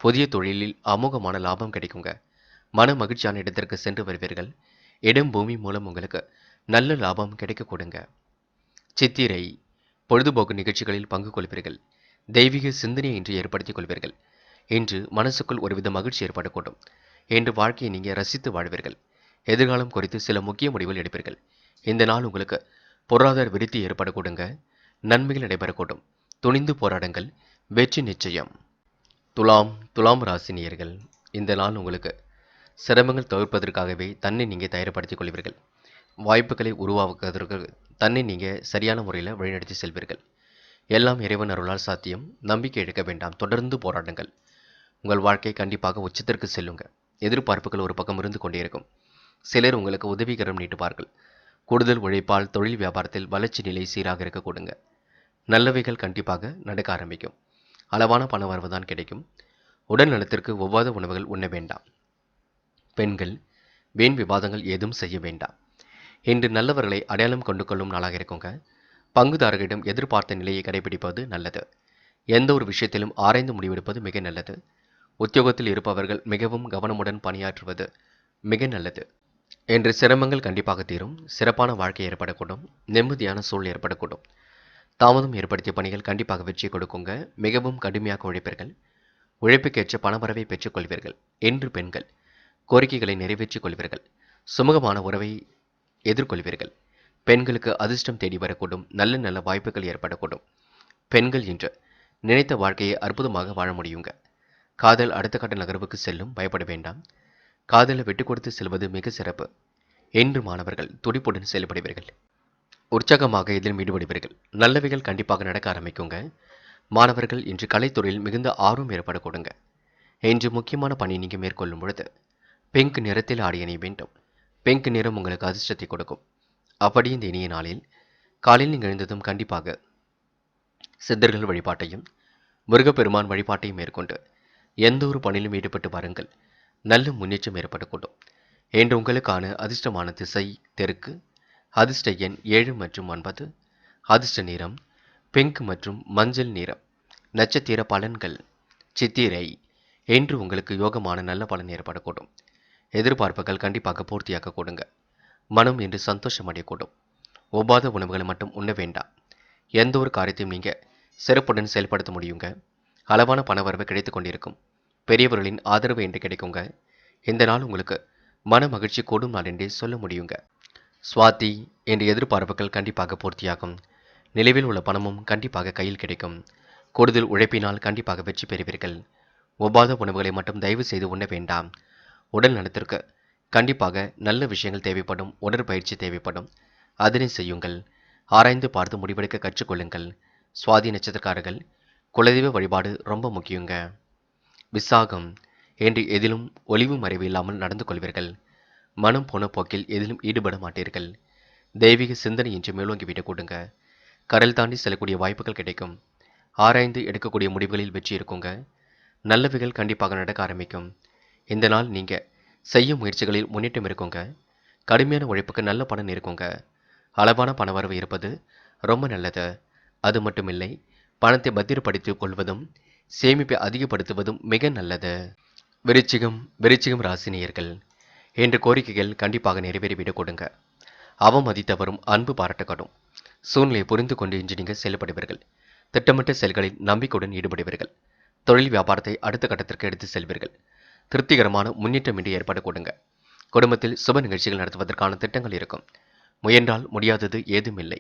புதிய தொழிலில் அமோகமான லாபம் கிடைக்குங்க. மன மகிழ்ச்சியான இடத்திற்கு சென்று வருவீர்கள். இடம் பூமி மூலம் உங்களுக்கு நல்ல லாபம் கிடைக்க கொடுங்க. சித்திரை பொழுதுபோக்கு நிகழ்ச்சிகளில் பங்கு கொள்வீர்கள். தெய்வீக சிந்தனையை இன்று ஏற்படுத்திக் கொள்வீர்கள். இன்று மனசுக்குள் ஒருவித மகிழ்ச்சி ஏற்படக்கூடும். இன்று வாழ்க்கையை நீங்க ரசித்து வாழ்வீர்கள். எதிர்காலம் குறித்து சில முக்கிய முடிவுகள் எடுப்பீர்கள். இந்த நாள் உங்களுக்கு பொருளாதார விருத்தி ஏற்படக்கூடுங்க. நன்மைகள் நடைபெறக்கூடும். துணிந்து போராடுங்கள். வெற்றி நிச்சயம். துலாம் ராசினியர்கள், இந்த நாள் உங்களுக்கு சிரமங்கள் தவிர்ப்பதற்காகவே தன்னை நீங்கள் தயார்படுத்திக் கொள்வீர்கள். வாய்ப்புகளை உருவாக்குவதற்கு தன்னை நீங்கள் சரியான முறையில் வழிநடத்தி செல்வீர்கள். எல்லாம் இறைவன் அருளால் சாத்தியம். நம்பிக்கை இழக்க வேண்டாம். தொடர்ந்து போராடுங்கள். உங்கள் வாழ்க்கை கண்டிப்பாக உச்சத்திற்கு செல்லுங்க. எதிர்பார்ப்புகள் ஒரு பக்கம் இருந்து கொண்டே இருக்கும். சிலர் உங்களுக்கு உதவிகரம் நீட்டுவார்கள். கூடுதல் உழைப்பால் தொழில் வியாபாரத்தில் வளர்ச்சி நிலை சீராக இருக்க கொடுங்க. நல்லவைகள் கண்டிப்பாக நடக்க ஆரம்பிக்கும். அளவான பண வரவு தான் கிடைக்கும். உடல் நலத்திற்கு ஒவ்வாத உணவுகள் உண்ண வேண்டாம். பெண்கள் வீண் விவாதங்கள் ஏதும் செய்ய வேண்டாம். இன்று நல்லவர்களை அடையாளம் கொண்டு கொள்ளும் நாளாக இருக்குங்க. பங்குதாரர்களிடம் எதிர்பார்த்த நிலையை கடைபிடிப்பது நல்லது. எந்த ஒரு விஷயத்திலும் ஆராய்ந்து முடிவெடுப்பது மிக நல்லது. உத்தியோகத்தில் இருப்பவர்கள் மிகவும் கவனமுடன் பணியாற்றுவது மிக நல்லது. இன்று சிரமங்கள் கண்டிப்பாக தீரும். சிறப்பான வாழ்க்கை ஏற்படக்கூடும். நிம்மதியான சூழல் ஏற்படக்கூடும். தாமதம் ஏற்படுத்திய பணிகள் கண்டிப்பாக வெற்றியை கொடுக்குங்க. மிகவும் கடுமையாக உழைப்பீர்கள். உழைப்புக்கேற்ற பணவரவை பெற்றுக் கொள்வீர்கள். இன்று பெண்கள் கோரிக்கைகளை நிறைவேற்றிக் கொள்வீர்கள். சுமூகமான உறவை எதிர்கொள்வீர்கள். பெண்களுக்கு அதிர்ஷ்டம் தேடி வரக்கூடும். நல்ல நல்ல வாய்ப்புகள் ஏற்படக்கூடும். பெண்கள் இன்று நினைத்த வாழ்க்கையை அற்புதமாக வாழ முடியுங்க. காதல் அடுத்த கட்ட நகர்வுக்கு செல்லும். பயப்பட வேண்டாம். காதலை விட்டுக் கொடுத்து செல்வது மிக சிறப்பு. இன்று மாணவர்கள் துடிப்புடன் செயல்படுவீர்கள். உற்சாகமாக இதில் ஈடுபடுவீர்கள். நல்லவைகள் கண்டிப்பாக நடக்க ஆரம்பிக்குங்க. மாணவர்கள் இன்று கலைத்துறையில் மிகுந்த ஆர்வம் ஏற்பட கொடுங்க. இன்று முக்கியமான பணி நீங்கள் மேற்கொள்ளும் பொழுது பிங்க் நிறத்தில் ஆடை அணிய வேண்டும். பிங்க் நிறம் உங்களுக்கு அதிர்ஷ்டத்தை கொடுக்கும். அப்படி இந்த இனிய நாளில் காலையில் நீங்கள் எழுந்ததும் கண்டிப்பாக சித்தர்கள் வழிபாட்டையும் முருகப்பெருமான் வழிபாட்டையும் மேற்கொண்டு எந்த ஒரு பணியிலும் ஈடுபட்டு பாருங்கள். நல்ல முன்னேற்றம் ஏற்படக்கூடும். இன்று உங்களுக்கான அதிர்ஷ்டமான திசை தெற்கு. அதிர்ஷ்ட எண் 7 மற்றும் 9. அதிர்ஷ்ட நிறம் பிங்க் மற்றும் மஞ்சள் நிறம். நட்சத்திர பலன்கள். சித்திரை இன்று உங்களுக்கு யோகமான நல்ல பலன் ஏற்படக்கூடும். எதிர்பார்ப்புகள் கண்டிப்பாக பூர்த்தியாக கொடுங்க. மனம் இன்று சந்தோஷம் அடையக்கூடும். ஒவ்வாத உணவுகளை மட்டும் உண்ண வேண்டாம். எந்த ஒரு காரியத்தையும் நீங்கள் சிறப்புடன் செயல்படுத்த முடியுங்க. அளவான பணவரவு கிடைத்து கொண்டிருக்கும். பெரியவர்களின் ஆதரவு இன்று கிடைக்குங்க. இந்த நாள் உங்களுக்கு மன மகிழ்ச்சி கூடும் நாள் என்றே சொல்ல முடியுங்க. சுவாதி என்ற எதிர்பார்ப்புகள் கண்டிப்பாக பூர்த்தியாகும். நிலைவில் உள்ள பணமும் கண்டிப்பாக கையில் கிடைக்கும். கூடுதல் உழைப்பினால் கண்டிப்பாக வெற்றி பெறுவீர்கள். ஒவ்வாத உணவுகளை மட்டும் தயவு செய்து உண்ண வேண்டாம். உடல் நலத்திற்கு கண்டிப்பாக நல்ல விஷயங்கள் தேவைப்படும். உடற்பயிற்சி தேவைப்படும். அதனை செய்யுங்கள். ஆராய்ந்து பார்த்து முடிவெடுக்க கற்றுக்கொள்ளுங்கள். சுவாதி நட்சத்திரக்காரர்கள் குலதெய்வ வழிபாடு ரொம்ப முக்கியங்க. விசாகம் என்று எதிலும் ஒளிவு மறைவு இல்லாமல் நடந்து கொள்வீர்கள். மனம் போன போக்கில் எதிலும் ஈடுபட மாட்டீர்கள். தெய்வீக சிந்தனை இன்று மேலோங்கிவிடக் கொடுங்க. கடல் தாண்டி செல்லக்கூடிய வாய்ப்புகள் கிடைக்கும். ஆராய்ந்து எடுக்கக்கூடிய முடிவுகளில் வெற்றி இருக்குங்க. நல்லவைகள் கண்டிப்பாக நடக்க ஆரம்பிக்கும். இந்த நாள் நீங்கள் செய்யும் முயற்சிகளில் முன்னேற்றம் இருக்குங்க. கடுமையான உழைப்புக்கு நல்ல பலன் இருக்குங்க. அளவான பணவரவு இருப்பது ரொம்ப நல்லது. அது மட்டுமில்லை, பணத்தை பத்திரப்படுத்திக் கொள்வதும் சேமிப்பை அதிகப்படுத்துவதும் மிக நல்லது. விருச்சிகம் ராசினியர்கள், என்ற கோரிக்கைகள் கண்டிப்பாக நிறைவேறிவிடக் கொடுங்க. அவமதித்தவரும் அன்பு பாராட்டப்படும். சூழ்நிலையை புரிந்து கொண்டு இன்று நீங்கள் செயல்படுவீர்கள். திட்டமிட்ட செயல்களில் நம்பிக்கையுடன் ஈடுபடுவீர்கள். தொழில் வியாபாரத்தை அடுத்த கட்டத்திற்கு எடுத்து செல்வீர்கள். திருப்திகரமான முன்னேற்றம் இன்று ஏற்பட கொடுங்க. குடும்பத்தில் சுப நிகழ்ச்சிகள் நடத்துவதற்கான திட்டங்கள் இருக்கும். முயன்றால் முடியாதது ஏதும் இல்லை.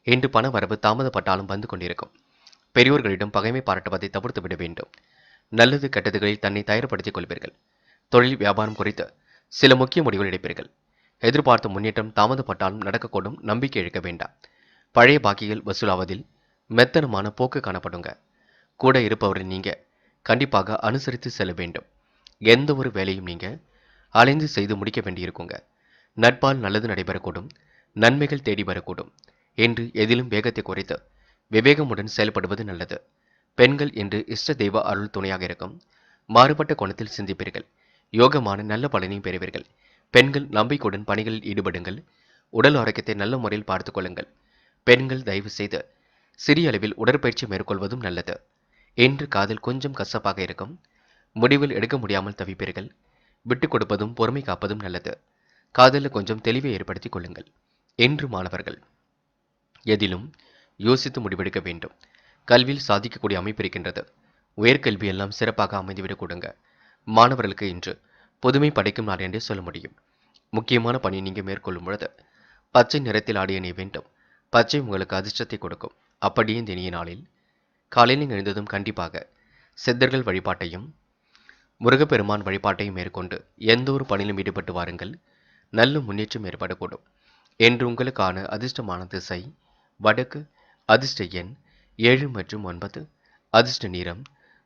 இன்று பண வரவு தாமதப்பட்டாலும் வந்து கொண்டிருக்கும். பெரியோர்களிடம் பகைமை பாராட்டுவதை தவிர்த்து விட வேண்டும். நல்லது கெட்டதுகளில் தன்னை தயார்படுத்திக் கொள்வீர்கள். தொழில் வியாபாரம் குறித்து சில முக்கிய முடிவுகள் எடுப்பீர்கள். எதிர்பார்த்த முன்னேற்றம் தாமதப்பட்டாலும் நடக்கக்கூடும். நம்பிக்கை இழக்க வேண்டாம். பழைய பாக்கிகள் வசூலாவதில் மெத்தனமான போக்கு காணப்படுங்க. கூட இருப்பவர்கள் நீங்க கண்டிப்பாக அனுசரித்து செல்ல வேண்டும். எந்த ஒரு வேலையும் நீங்க அலைந்து செய்து முடிக்க வேண்டியிருக்குங்க. நட்பால் நல்லது நடைபெறக்கூடும். நன்மைகள் தேடி வரக்கூடும். என்று எதிலும் வேகத்தை குறைத்து விவேகமுடன் செயல்படுவது நல்லது. பெண்கள் என்று இஷ்ட தெய்வ அருள் துணையாக இருக்கும். மாறுபட்ட கோணத்தில் சிந்திப்பீர்கள். யோகமான நல்ல பலனையும் பெறுவீர்கள். பெண்கள் நம்பிக்கையுடன் பணிகளில் ஈடுபடுங்கள். உடல் ஆரோக்கியத்தை நல்ல முறையில் பார்த்துக் கொள்ளுங்கள். பெண்கள் தயவு செய்து சிறிய அளவில் உடற்பயிற்சி மேற்கொள்வதும் நல்லது. இன்று காதல் கொஞ்சம் கசப்பாக இருக்கும். முடிவில் எடுக்க முடியாமல் தவிப்பீர்கள். விட்டுக் கொடுப்பதும் பொறுமை காப்பதும் நல்லது. காதலில் கொஞ்சம் தெளிவை ஏற்படுத்திக் கொள்ளுங்கள். என்று மாணவர்கள் எதிலும் யோசித்து முடிவெடுக்க வேண்டும். கல்வியில் சாதிக்கக்கூடிய அமைப்பு இருக்கின்றது. உயர்கல்வி எல்லாம் சிறப்பாக அமைந்துவிடக் கொடுங்க. மாணவர்களுக்கு இன்று புதுமை படைக்கும் நாள் என்றே சொல்ல முடியும். முக்கியமான பணியை நீங்கள் மேற்கொள்ளும் பொழுது பச்சை நிறத்தில் ஆடிய அணிய வேண்டும். பச்சை உங்களுக்கு அதிர்ஷ்டத்தை கொடுக்கும். அப்படியே இந்த இனிய நாளில் காலையில் எழுந்ததும் கண்டிப்பாக சித்தர்கள் வழிபாட்டையும் முருகப்பெருமான் வழிபாட்டையும் மேற்கொண்டு எந்த ஒரு பணியிலும் ஈடுபட்டு வாருங்கள். நல்ல முன்னேற்றம் ஏற்படக்கூடும். என்று உங்களுக்கான அதிர்ஷ்டமான திசை வடக்கு, அதிர்ஷ்ட எண் 7 மற்றும் 9, அதிர்ஷ்ட நிறம்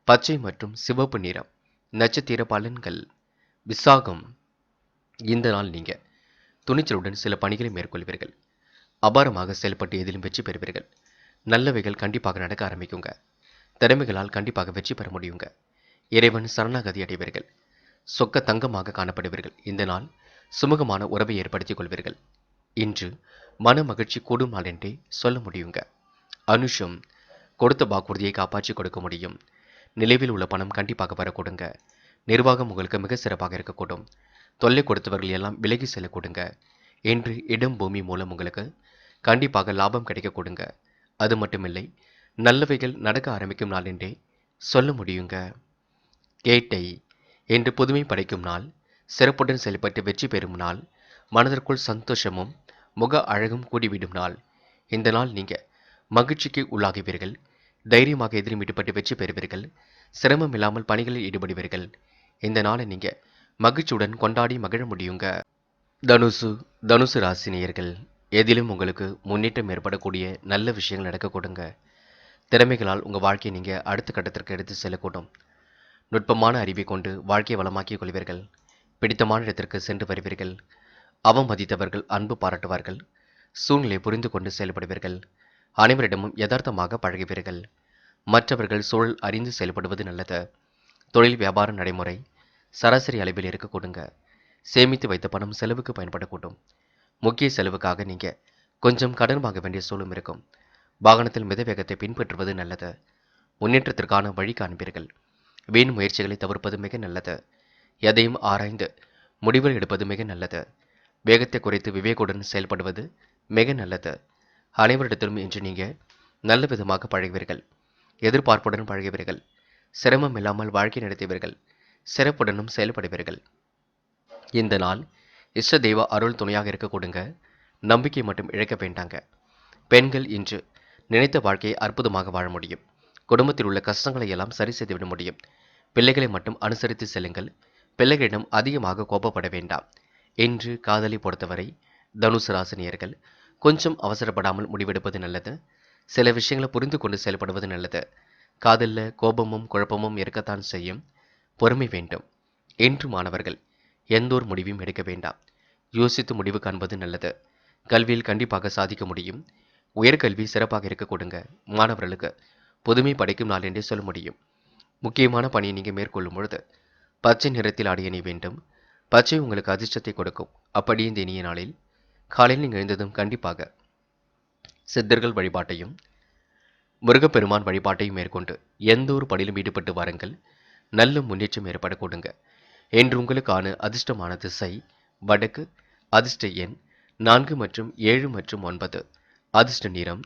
பச்சை மற்றும் சிவப்பு நிறம். நட்சத்திர பலன்கள். விசாகம். இந்த நாள் நீங்க துணிச்சலுடன் சில பணிகளை மேற்கொள்வீர்கள். அபாரமாக செயல்பட்டு எதிலும் வெற்றி பெறுவீர்கள். நல்லவைகள் கண்டிப்பாக நடக்க ஆரம்பிக்குங்க. திறமைகளால் கண்டிப்பாக வெற்றி பெற முடியுங்க. இறைவன் சரணாகதி அடைவீர்கள். சொக்க தங்கமாக காணப்படுவீர்கள். இந்த நாள் சுமூகமான உறவை ஏற்படுத்திக் கொள்வீர்கள். இன்று மன மகிழ்ச்சி கூடும் நாள் என்றே சொல்ல முடியுங்க. அனுஷம். கொடுத்த வாக்குறுதியை காப்பாற்றி கொடுக்க முடியும். நிலைவில் உள்ள பணம் கண்டிப்பாக வர கொடுங்க. நிர்வாகம் உங்களுக்கு மிக சிறப்பாக இருக்கக்கூடும். தொல்லை கொடுத்தவர்கள் எல்லாம் விலகி செல்ல கொடுங்க. இன்று இடம் பூமி மூலம் உங்களுக்கு கண்டிப்பாக லாபம் கிடைக்க கொடுங்க. அது மட்டுமில்லை, நல்லவைகள் நடக்க ஆரம்பிக்கும் நாள் என்றே சொல்ல முடியுங்க. கேட்டை. என்று புதுமை படைக்கும் நாள், சிறப்புடன் செயல்பட்டு வெற்றி பெறும் நாள், மனதிற்குள் சந்தோஷமும் முக அழகும் கூடிவிடும் நாள். இந்த நாள் நீங்க மகிழ்ச்சிக்கு உள்ளாகுவீர்கள். தைரியமாக எதிரும் ஈடுபட்டு வெற்றி பெறுவீர்கள். சிரமம் இல்லாமல் பணிகளில் ஈடுபடுவீர்கள். இந்த நாளை நீங்க மகிழ்ச்சியுடன் கொண்டாடி மகிழ முடியுங்க. தனுசு. தனுசு ராசினியர்கள் எதிலும் உங்களுக்கு முன்னேற்றம் ஏற்படக்கூடிய நல்ல விஷயங்கள் நடக்க கொடுங்க. திறமைகளால் உங்கள் வாழ்க்கையை நீங்கள் அடுத்த கட்டத்திற்கு எடுத்து செல்லக்கூடும். நுட்பமான அறிவை கொண்டு வாழ்க்கையை வளமாக்கிக் கொள்வீர்கள். பிடித்தமான இடத்திற்கு சென்று வருவீர்கள். அவமதித்தவர்கள் அன்பு பாராட்டுவார்கள். சூழ்நிலை புரிந்து கொண்டு செயல்படுவீர்கள். அனைவரிடமும் யதார்த்தமாக பழகுவீர்கள். மற்றவர்கள் சூழல் அறிந்து செயல்படுவது நல்லது. தொழில் வியாபார நடைமுறை சராசரி அளவில் இருக்க கொடுங்க. சேமித்து வைத்த பணம் செலவுக்கு பயன்படக்கூடும். முக்கிய செலவுக்காக நீங்க கொஞ்சம் கடன் வாங்க வேண்டிய சூழலும் இருக்கும். வாகனத்தில் மித வேகத்தை பின்பற்றுவது நல்லது. முன்னேற்றத்திற்கான வழி காண்பீர்கள். வீண் முயற்சிகளை தவிர்ப்பது மிக நல்லது. எதையும் ஆராய்ந்து முடிவுகள் எடுப்பது மிக நல்லது. வேகத்தை குறைத்து விவேகுடன் செயல்படுவது மிக நல்லது. அனைவரிடத்திலும் இன்று நீங்க நல்ல விதமாக பழகுவீர்கள். எதிர்பார்ப்புடன் பழகுவீர்கள். சிரமம் இல்லாமல் வாழ்க்கை நடத்துவீர்கள். சிறப்புடனும் செயல்படுவீர்கள். இந்த நாள் இஷ்ட தெய்வ அருள் துணையாக இருக்க கொடுங்க. நம்பிக்கை மட்டும் இழக்க வேண்டாங்க. பெண்கள் இன்று நினைத்த வாழ்க்கையை அற்புதமாக வாழ முடியும். குடும்பத்தில் உள்ள கஷ்டங்களை எல்லாம் சரி செய்துவிட முடியும். பிள்ளைகளை மட்டும் அனுசரித்து செல்லுங்கள். பிள்ளைகளிடம் அதிகமாக கோபப்பட வேண்டாம். இன்று காதலை பொறுத்தவரை தனுசு ராசினியர்கள் கொஞ்சம் அவசரப்படாமல் முடிவெடுப்பது நல்லது. சில விஷயங்களை புரிந்து கொண்டு செயல்படுவது நல்லது. காதலில் கோபமும் குழப்பமும் இருக்கத்தான் செய்யும். பொறுமை வேண்டும். இன்று மாணவர்கள் எந்த ஒரு முடிவையும் எடுக்க வேண்டாம். யோசித்து முடிவு காண்பது நல்லது. கல்வியில் கண்டிப்பாக சாதிக்க முடியும். உயர்கல்வி சிறப்பாக இருக்க கொடுங்க. மாணவர்களுக்கு புதுமை படைக்கும் நாள் என்றே சொல்ல முடியும். முக்கியமான பணியை நீங்கள் மேற்கொள்ளும் பொழுது பச்சை நிறத்தில் ஆடை அணிய வேண்டும். பச்சை உங்களுக்கு அதிர்ஷ்டத்தை கொடுக்கும். அப்படி இந்த இனிய நாளில் காலையில் நீங்கள் எழுந்ததும் கண்டிப்பாக சித்தர்கள் வழிபாட்டையும் முருகப்பெருமான் வழிபாட்டையும் மேற்கொண்டு எந்த ஒரு பணியிலும் ஈடுபட்டு வாருங்கள். நல்ல முன்னேற்றம் ஏற்பட கொடுங்க. என்று உங்களுக்கான அதிர்ஷ்டமான திசை வடக்கு, அதிர்ஷ்ட எண் 4 மற்றும் 7 மற்றும் 9, அதிர்ஷ்ட நிறம்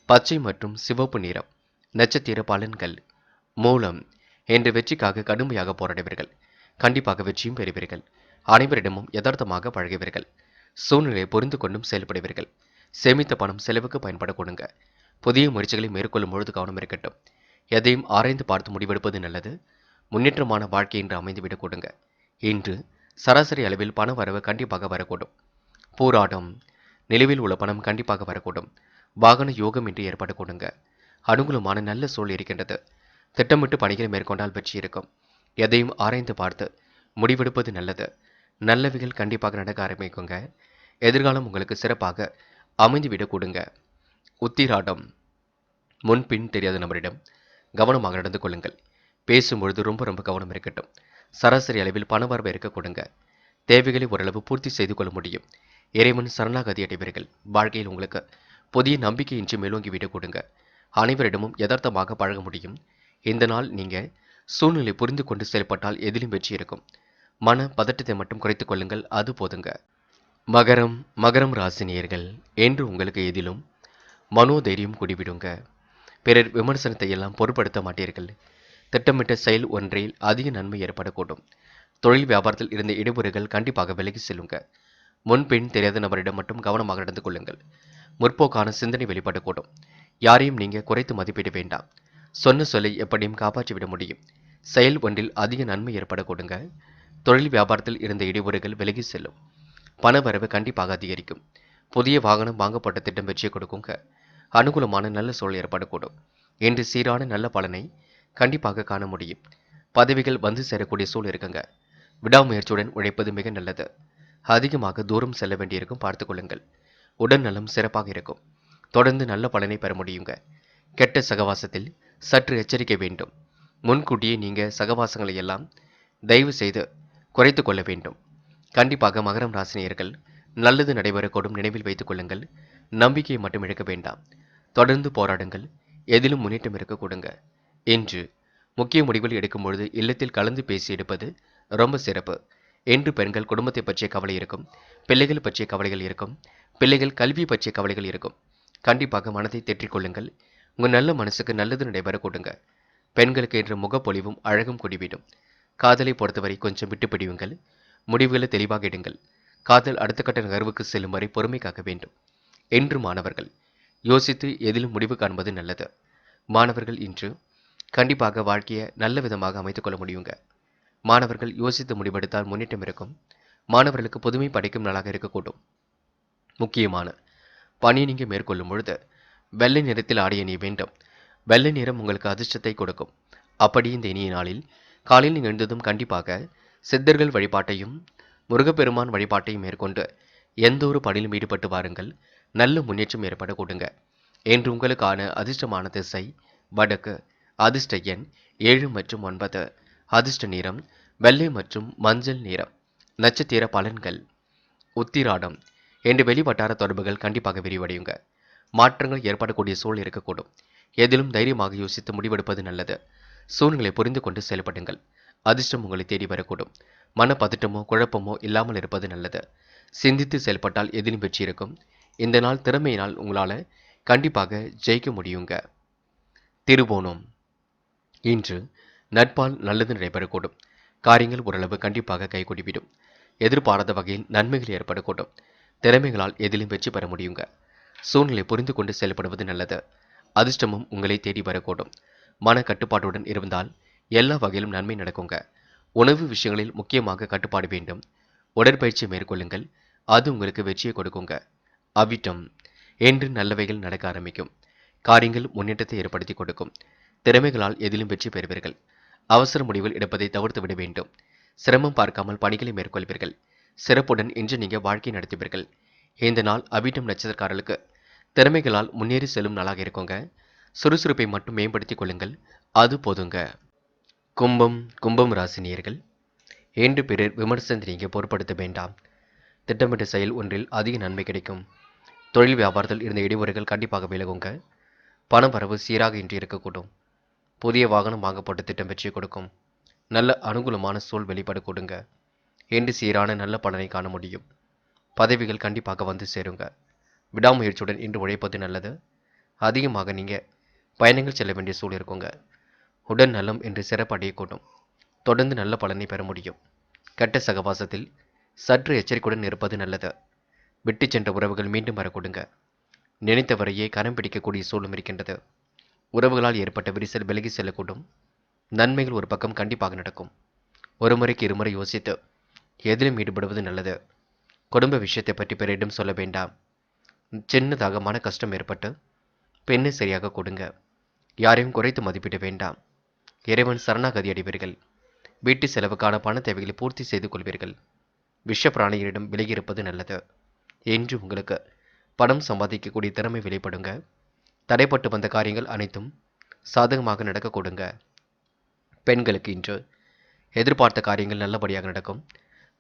பச்சை மற்றும் சிவப்பு நிறம். நட்சத்திர பலன்கள். மூலம். என்று வெற்றிக்காக கடுமையாக போராடுவீர்கள். கண்டிப்பாக வெற்றியும் பெறுவீர்கள். அனைவரிடமும் யதார்த்தமாக பழகுவீர்கள். சூழ்நிலையை புரிந்து கொண்டும் செயல்படுவீர்கள். சேமித்த பணம் செலவுக்கு பயன்பட கொடுங்க. புதிய முயற்சிகளை மேற்கொள்ளும் பொழுது கவனம் இருக்கட்டும். எதையும் ஆராய்ந்து பார்த்து முடிவெடுப்பது நல்லது. முன்னேற்றமான வாழ்க்கை இன்று அமைந்துவிடக் கொடுங்க. இன்று சராசரி அளவில் பண வரவு கண்டிப்பாக வரக்கூடும். போராட்டம். நிலுவில் உள்ள பணம் கண்டிப்பாக வரக்கூடும். வாகன யோகம் இன்று ஏற்பட கொடுங்க. அனுகூலமான நல்ல சூழல் இருக்கின்றது. திட்டமிட்டு பணிகளை மேற்கொண்டால் வெற்றி இருக்கும். எதையும் ஆராய்ந்து பார்த்து முடிவெடுப்பது நல்லது. நல்லவைகள் கண்டிப்பாக நடக்க ஆரம்பிக்குங்க. எதிர்காலம் உங்களுக்கு சிறப்பாக அமைந்துவிடக் கொடுங்க. உத்திராடம். முன்பின் தெரியாத நபரிடம் கவனமாக நடந்து கொள்ளுங்கள். பேசும்பொழுது ரொம்ப கவனம் இருக்கட்டும். சராசரி அளவில் பணவரவு இருக்க கொடுங்க. தேவைகளை ஓரளவு பூர்த்தி செய்து கொள்ள முடியும். இறைவன் சரணாகதி அடைவீர்கள். வாழ்க்கையில் உங்களுக்கு புதிய நம்பிக்கை இன்றி மேலோங்கி விட கொடுங்க. அனைவரிடமும் யதார்த்தமாக பழக முடியும். இந்த நாள் நீங்க சூழ்நிலை புரிந்து கொண்டு செயல்பட்டால் எதிலும் வெற்றி இருக்கும். மன பதட்டத்தை மட்டும் குறைத்துக் கொள்ளுங்கள். அது போதுங்க. மகரம் மகரம் ராசினியர்கள் என்று உங்களுக்கு எதிலும் மனோதைரியம் குடிவிடுங்க. பிறர் விமர்சனத்தை எல்லாம் பொருட்படுத்த மாட்டீர்கள். திட்டமிட்ட செயல் ஒன்றில் அதிக நன்மை ஏற்படக்கூடும். தொழில் வியாபாரத்தில் இருந்த இடையூறுகள் கண்டிப்பாக விலகி செல்லுங்க. முன்பின் தெரியாத நபரிடம் மட்டும் கவனமாக நடந்து கொள்ளுங்கள். முற்போக்கான சிந்தனை வெளிப்படக்கூடும். யாரையும் நீங்க குறைத்து மதிப்பிட வேண்டாம். சொன்ன சொல்லை எப்படியும் காப்பாற்றிவிட முடியும். செயல் ஒன்றில் அதிக நன்மை ஏற்படக்கூடுங்க. தொழில் வியாபாரத்தில் இருந்த இடையூறுகள் விலகி செல்லும். பணவரவு கண்டிப்பாக அதிகரிக்கும். புதிய வாகனம் வாங்கப்பட்ட திட்டம் வெற்றியை கொடுக்குங்க. அனுகூலமான நல்ல சூழல் ஏற்படக்கூடும். இன்று சீரான நல்ல பலனை கண்டிப்பாக காண முடியும். பதவிகள் வந்து சேரக்கூடிய சூழல் இருக்குங்க. விடாமுயற்சியுடன் உழைப்பது மிக நல்லது. அதிகமாக தூரம் செல்ல வேண்டியிருக்கும், பார்த்துக் கொள்ளுங்கள். உடல் நலம் சிறப்பாக இருக்கும். தொடர்ந்து நல்ல பலனை பெற முடியுங்க. கெட்ட சகவாசத்தில் சற்று எச்சரிக்கை வேண்டும். முன்கூட்டியே நீங்க சகவாசங்களை எல்லாம் தயவு செய்து குறைத்து கொள்ள வேண்டும். கண்டிப்பாக மகரம் ராசினியர்கள் நல்லது நடைபெறக்கூடும், நினைவில் வைத்துக் கொள்ளுங்கள். நம்பிக்கையை மட்டும் இழக்க வேண்டாம். தொடர்ந்து போராடுங்கள். எதிலும் முன்னேற்றம் இருக்க கொடுங்க. இன்று முக்கிய முடிவுகள் எடுக்கும் பொழுது இல்லத்தில் கலந்து பேசி எடுப்பது ரொம்ப சிறப்பு. என்று பெண்கள் குடும்பத்தை பற்றிய கவலை இருக்கும். பிள்ளைகள் பற்றிய கவலைகள் இருக்கும். பிள்ளைகள் கல்வி பற்றிய கவலைகள் இருக்கும். கண்டிப்பாக மனதை தேற்றிக் கொள்ளுங்கள். உங்கள் நல்ல மனசுக்கு நல்லது நடைபெற கொடுங்க. பெண்களுக்கு இன்று முகப்பொலிவும் அழகும் குடிவிடும். காதலை பொறுத்தவரை கொஞ்சம் விட்டு பிடிவுங்கள். முடிவுகளை தெளிவாக எடுங்கள். காதல் அடுத்த கட்ட நகர்வுக்கு செல்லும் வரை பொறுமை காக்க வேண்டும். என்று மாணவர்கள் யோசித்து எதிலும் முடிவு காண்பது நல்லது. மாணவர்கள் இன்று கண்டிப்பாக வாழ்க்கையை நல்ல விதமாக அமைத்துக் கொள்ள முடியுங்க. மாணவர்கள் யோசித்து முடிவெடுத்தால் முன்னேற்றம் இருக்கும். மாணவர்களுக்கு புதுமை படைக்கும் நாளாக இருக்கக்கூடும். முக்கியமான பணியை நீங்க மேற்கொள்ளும் பொழுது வெள்ளை நிறத்தில் ஆடை அணிய வேண்டும். வெள்ளை நிறம் உங்களுக்கு அதிர்ஷ்டத்தை கொடுக்கும். அப்படி இந்த இனிய நாளில் காலையில் நீங்கள் எழுந்ததும் கண்டிப்பாக சித்தர்கள் வழிபாட்டையும் முருகப்பெருமான் வழிபாட்டையும் மேற்கொண்டு எந்த ஒரு பணியிலும் ஈடுபட்டு வாருங்கள். நல்ல முன்னேற்றம் ஏற்பட கொடுங்க. என்று உங்களுக்கான அதிர்ஷ்டமான திசை வடக்கு. அதிர்ஷ்ட எண் 7 மற்றும் 9. அதிர்ஷ்ட நிறம் வெள்ளை மற்றும் மஞ்சள் நிறம். நட்சத்திர பலன்கள். உத்திராடம் என்று வெளிவட்டார தொடர்புகள் கண்டிப்பாக விரிவடையுங்க. மாற்றங்கள் ஏற்படக்கூடிய சூழல் இருக்கக்கூடும். எதிலும் தைரியமாக யோசித்து முடிவெடுப்பது நல்லது. சூழ்நிலை புரிந்து கொண்டு செயல்படுங்கள். அதிர்ஷ்டம் உங்களை தேடி வரக்கூடும். மன பதட்டமோ குழப்பமோ இல்லாமல் இருப்பது நல்லது. சிந்தித்து செயல்பட்டால் எதிலும் வெற்றி இருக்கும். இந்த நாள் திறமையினால் உங்களால கண்டிப்பாக ஜெயிக்க முடியுங்க. திருவோணம் இன்று நட்பால் நல்லது நடைபெறக்கூடும். காரியங்கள் ஓரளவு கண்டிப்பாக கைகூடிவிடும். எதிர்பாராத வகையில் நன்மைகள் ஏற்படக்கூடும். திறமைகளால் எதிலும் வெற்றி பெற முடியுங்க. சூழ்நிலை புரிந்து கொண்டு செயல்படுவது நல்லது. அதிர்ஷ்டமும் உங்களை தேடி வரக்கூடும். மன கட்டுப்பாட்டுடன் இருந்தால் எல்லா வகையிலும் நன்மை நடக்குங்க. உணவு விஷயங்களில் முக்கியமாக கட்டுப்பாடு வேண்டும். உடற்பயிற்சி மேற்கொள்ளுங்கள். அது உங்களுக்கு வெற்றியை கொடுக்குங்க. அவிட்டம் என்று நல்லவைகள் நடக்க ஆரம்பிக்கும். காரியங்கள் முன்னேற்றத்தை ஏற்படுத்தி கொடுக்கும். திறமைகளால் எதிலும் வெற்றி பெறுவீர்கள். அவசர முடிவுகள் எடுப்பதை தவிர்த்து விட வேண்டும். சிரமம் பார்க்காமல் பணிகளை மேற்கொள்வீர்கள். சிறப்புடன் இன்று நீங்க வாழ்க்கை நடத்துவீர்கள். இந்த நாள் அவிட்டம் நட்சத்திரக்காரர்களுக்கு திறமைகளால் முன்னேறி செல்லும் நாளாக இருக்குங்க. சுறுசுறுப்பை மட்டும் மேம்படுத்திக் கொள்ளுங்கள். அது போதுங்க. கும்பம் ராசினியர்கள் என்று பிறர் விமர்சனத்தை நீங்க பொருட்படுத்த வேண்டாம். திட்டமிட்ட செயல் ஒன்றில் அதிக நன்மை கிடைக்கும். தொழில் வியாபாரத்தில் இருந்த இடையூறுகள் கண்டிப்பாக விலகுங்க. பண வரவு சீராக இன்றி இருக்கக்கூடும். புதிய வாகனம் வாங்கப்பட்ட திட்டம் வெற்றி கொடுக்கும். நல்ல அனுகூலமான சூழ் வெளிப்பாடு கொடுங்க. என்று சீரான நல்ல பலனை காண முடியும். பதவிகள் கண்டிப்பாக வந்து சேருங்க. விடாமுயற்சியுடன் இன்று உழைப்பது நல்லது. அதிகமாக நீங்க பயணங்கள் செல்ல வேண்டிய சூழல் இருக்குங்க. உடல் நலம் என்று சிறப்படையக்கூடும். தொடர்ந்து நல்ல பலனை பெற முடியும். கெட்ட சகவாசத்தில் சற்று எச்சரிக்கையுடன் இருப்பது நல்லது. விட்டு சென்ற உறவுகள் மீண்டும் வரக்கூடுங்க. நினைத்தவரையே கரம் பிடிக்கக்கூடிய சூழலும் இருக்கின்றது. உறவுகளால் ஏற்பட்ட விரிசல் விலகி செல்லக்கூடும். நன்மைகள் ஒரு பக்கம் கண்டிப்பாக நடக்கும். ஒரு முறைக்கு இருமுறை யோசித்து எதிலும் ஈடுபடுவது நல்லது. குடும்ப விஷயத்தை பற்றி பிறரிடம் சொல்ல வேண்டாம். சின்னதாக மன கஷ்டம் ஏற்பட்டு பெண்ணை சரியாக கொடுங்க. யாரையும் குறைத்து மதிப்பிட வேண்டாம். இறைவன் சரணாகதி அடைவீர்கள். வீட்டு செலவுக்கான பண தேவைகளை பூர்த்தி செய்து கொள்வீர்கள். விஷ பிராணியரிடம் விலகி இருப்பது நல்லது. என்று உங்களுக்கு பணம் சம்பாதிக்கக்கூடிய திறமை வெளிப்படுங்க. தடைப்பட்டு வந்த காரியங்கள் அனைத்தும் சாதகமாக நடக்க கொடுங்க. பெண்களுக்கு இன்று எதிர்பார்த்த காரியங்கள் நல்லபடியாக நடக்கும்.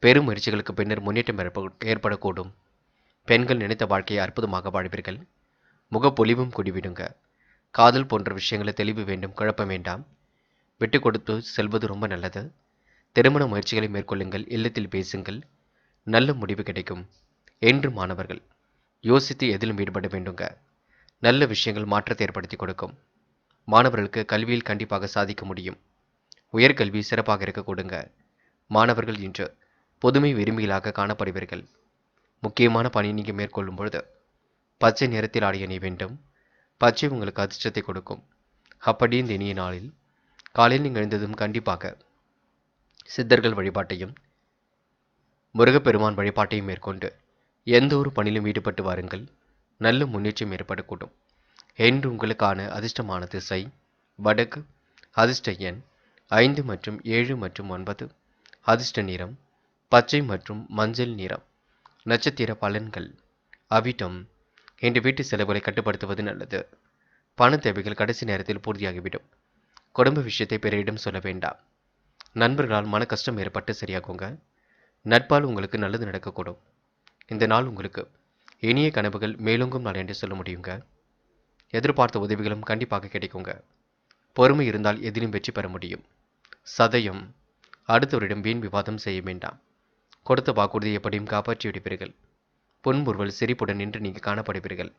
பெரும் முயற்சிகளுக்கு பின்னர் முன்னேற்றம் ஏற்படக்கூடும். பெண்கள் நினைத்த வாழ்க்கையை அற்புதமாக வாழ்வீர்கள். முகப்பொலிவும் கூடிவிடுங்க. காதல் போன்ற விஷயங்களை தெளிவு வேண்டும், குழப்பம் வேண்டாம். விட்டு கொடுத்து செல்வது ரொம்ப நல்லது. திருமண முயற்சிகளை மேற்கொள்ளுங்கள். இல்லத்தில் பேசுங்கள். நல்ல முடிவு கிடைக்கும். என்று மாணவர்கள் யோசித்து எதிலும் ஈடுபட வேண்டுங்க. நல்ல விஷயங்கள் மாற்றத்தை ஏற்படுத்தி கொடுக்கும். மாணவர்களுக்கு கல்வியில் கண்டிப்பாக சாதிக்க முடியும். உயர்கல்வி சிறப்பாக இருக்க கொடுங்க. மாணவர்கள் இன்று பொதுமை விரும்பிகளாக காணப்படுவீர்கள். முக்கியமான பணி நீங்கள் மேற்கொள்ளும் பொழுது பச்சை நிறத்தில் ஆடை அணிய வேண்டும். பச்சை உங்களுக்கு அதிர்ஷ்டத்தை கொடுக்கும். அப்படி இந்த இனிய நாளில் காலையில் நீங்கள் எழுந்ததும் கண்டிப்பாக சித்தர்கள் வழிபாட்டையும் முருகப்பெருமான் வழிபாட்டையும் மேற்கொண்டு எந்த ஒரு பணியிலும் ஈடுபட்டு வாருங்கள். நல்ல முன்னேற்றம் ஏற்படக்கூடும். என்று உங்களுக்கான அதிர்ஷ்டமான திசை வடக்கு. அதிர்ஷ்ட எண் 5 மற்றும் 7 மற்றும் 9. அதிர்ஷ்ட நிறம் பச்சை மற்றும் மஞ்சள் நிறம். நட்சத்திர பலன்கள். அவிட்டம். இன்று வீட்டு செலவுகளை கட்டுப்படுத்துவது நல்லது. பண தேவைகள் கடைசி நேரத்தில் பூர்த்தியாகிவிடும். குடும்ப விஷயத்தை பிறரிடம் சொல்ல வேண்டாம். நண்பர்களால் மன கஷ்டம் ஏற்பட்டு சரியாகுங்க. நட்பால் உங்களுக்கு நல்லது நடக்கக்கூடும். இந்த நாள் உங்களுக்கு இனிய கனவுகள் மேலோங்கும் நாள் என்று சொல்ல முடியுங்க. எதிர்பார்த்த உதவிகளும் கண்டிப்பாக கிடைக்குங்க. பொறுமை இருந்தால் எதிலும் வெற்றி பெற முடியும். சதயம். அடுத்தவரிடம் வீண் விவாதம் செய்ய வேண்டாம். கொடுத்த வாக்குறுதி எப்படியும் காப்பாற்றி விடுவீர்கள். புன்முறுவல் சிரிப்புடன் நின்று நீங்கள் காணப்படுவீர்கள்.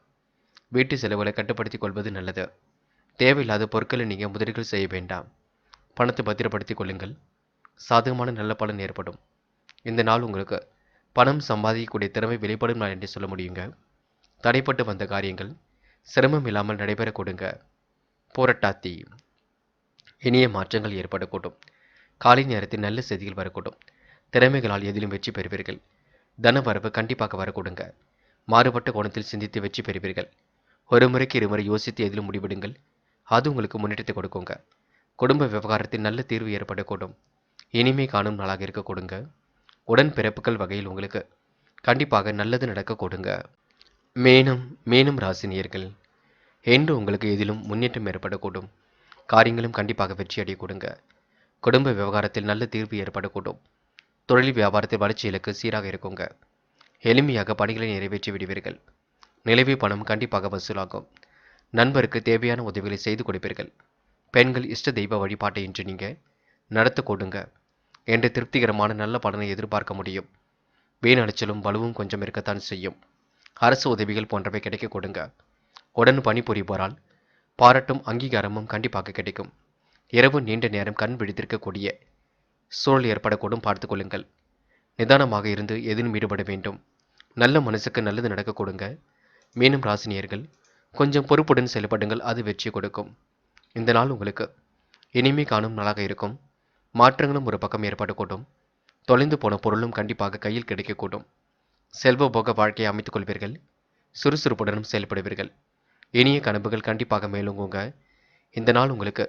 வீட்டு செலவுகளை கட்டுப்படுத்திக் கொள்வது நல்லது. தேவையில்லாத பொருட்களை நீங்கள் முதலீடுகள் செய்ய வேண்டாம். பணத்தை பத்திரப்படுத்திக் கொள்ளுங்கள். சாதகமான நல்ல பலன் ஏற்படும். இந்த நாள் உங்களுக்கு பணம் சம்பாதிக்கக்கூடிய திறமை வெளிப்படும் நாள் என்று சொல்ல முடியுங்க. தடைப்பட்டு வந்த காரியங்கள் சிரமம் இல்லாமல் நடைபெற கொடுங்க. போராட்டாத்தி. இனிய மாற்றங்கள் ஏற்படக்கூடும். காலை நேரத்தில் நல்ல செய்திகள் வரக்கூடும். திறமைகளால் எதிலும் வெற்றி பெறுவீர்கள். தனவரவு கண்டிப்பாக வரக்கூடுங்க. மாறுபட்ட கோணத்தில் சிந்தித்து வெற்றி பெறுவீர்கள். ஒரு முறைக்கு இருமுறை யோசித்து எதிலும் முடிவெடுங்கள். அது உங்களுக்கு முன்னேற்றத்தை கொடுக்குங்க. குடும்ப விவகாரத்தில் நல்ல தீர்வு ஏற்படக்கூடும். இனிமை காணும் நாளாக இருக்க கொடுங்க. உடன் பிறப்புகள் வகையில் உங்களுக்கு கண்டிப்பாக நல்லது நடக்க கொடுங்க. மேனும் ராசினியர்கள். என்று உங்களுக்கு எதிலும் முன்னேற்றம் ஏற்படக்கூடும். காரியங்களும் கண்டிப்பாக வெற்றி அடைய கொடுங்க. குடும்ப விவகாரத்தில் நல்ல தீர்வு ஏற்படக்கூடும். தொழில் வியாபாரத்தில் வளர்ச்சி இலக்கு சீராக இருக்குங்க. எளிமையாக பணிகளை நிறைவேற்றி விடுவீர்கள். நிலவி பணம் கண்டிப்பாக வசூலாகும். நண்பருக்கு தேவையான உதவிகளை செய்து கொடுப்பீர்கள். பெண்கள் இஷ்ட தெய்வ வழிபாட்டை இன்று நீங்கள் நடத்த கொடுங்க. என்று திருப்திகரமான நல்ல பலனை எதிர்பார்க்க முடியும். வீண் அலைச்சலும் வலுவும் கொஞ்சம் இருக்கத்தான் செய்யும். அரசு உதவிகள் போன்றவை கிடைக்க கொடுங்க. உடன் பணிபுரிவோரால் பாராட்டும் அங்கீகாரமும் கண்டிப்பாக கிடைக்கும். இரவு நீண்ட நேரம் கண் விழித்திருக்கக்கூடிய சூழல் ஏற்படக்கூடும். பார்த்துக் கொள்ளுங்கள். நிதானமாக இருந்து எதிலும் ஈடுபட வேண்டும். நல்ல மனசுக்கு நல்லது நடக்க கொடுங்க. மீனும் ராசினியர்கள் கொஞ்சம் பொறுப்புடன் செயல்படுங்கள். அது வெற்றி கொடுக்கும். இந்த நாள் உங்களுக்கு இனிமை காணும் நாளாக இருக்கும். மாற்றங்களும் ஒரு பக்கம் ஏற்படக்கூடும். தொலைந்து போன பொருளும் கண்டிப்பாக கையில் கிடைக்கக்கூடும். செல்வ போக வாழ்க்கையை அமைத்துக் கொள்வீர்கள். சுறுசுறுப்புடனும் செயல்படுவீர்கள். இனிய கனவுகள் கண்டிப்பாக மேலோங்குங்க. இந்த நாள் உங்களுக்கு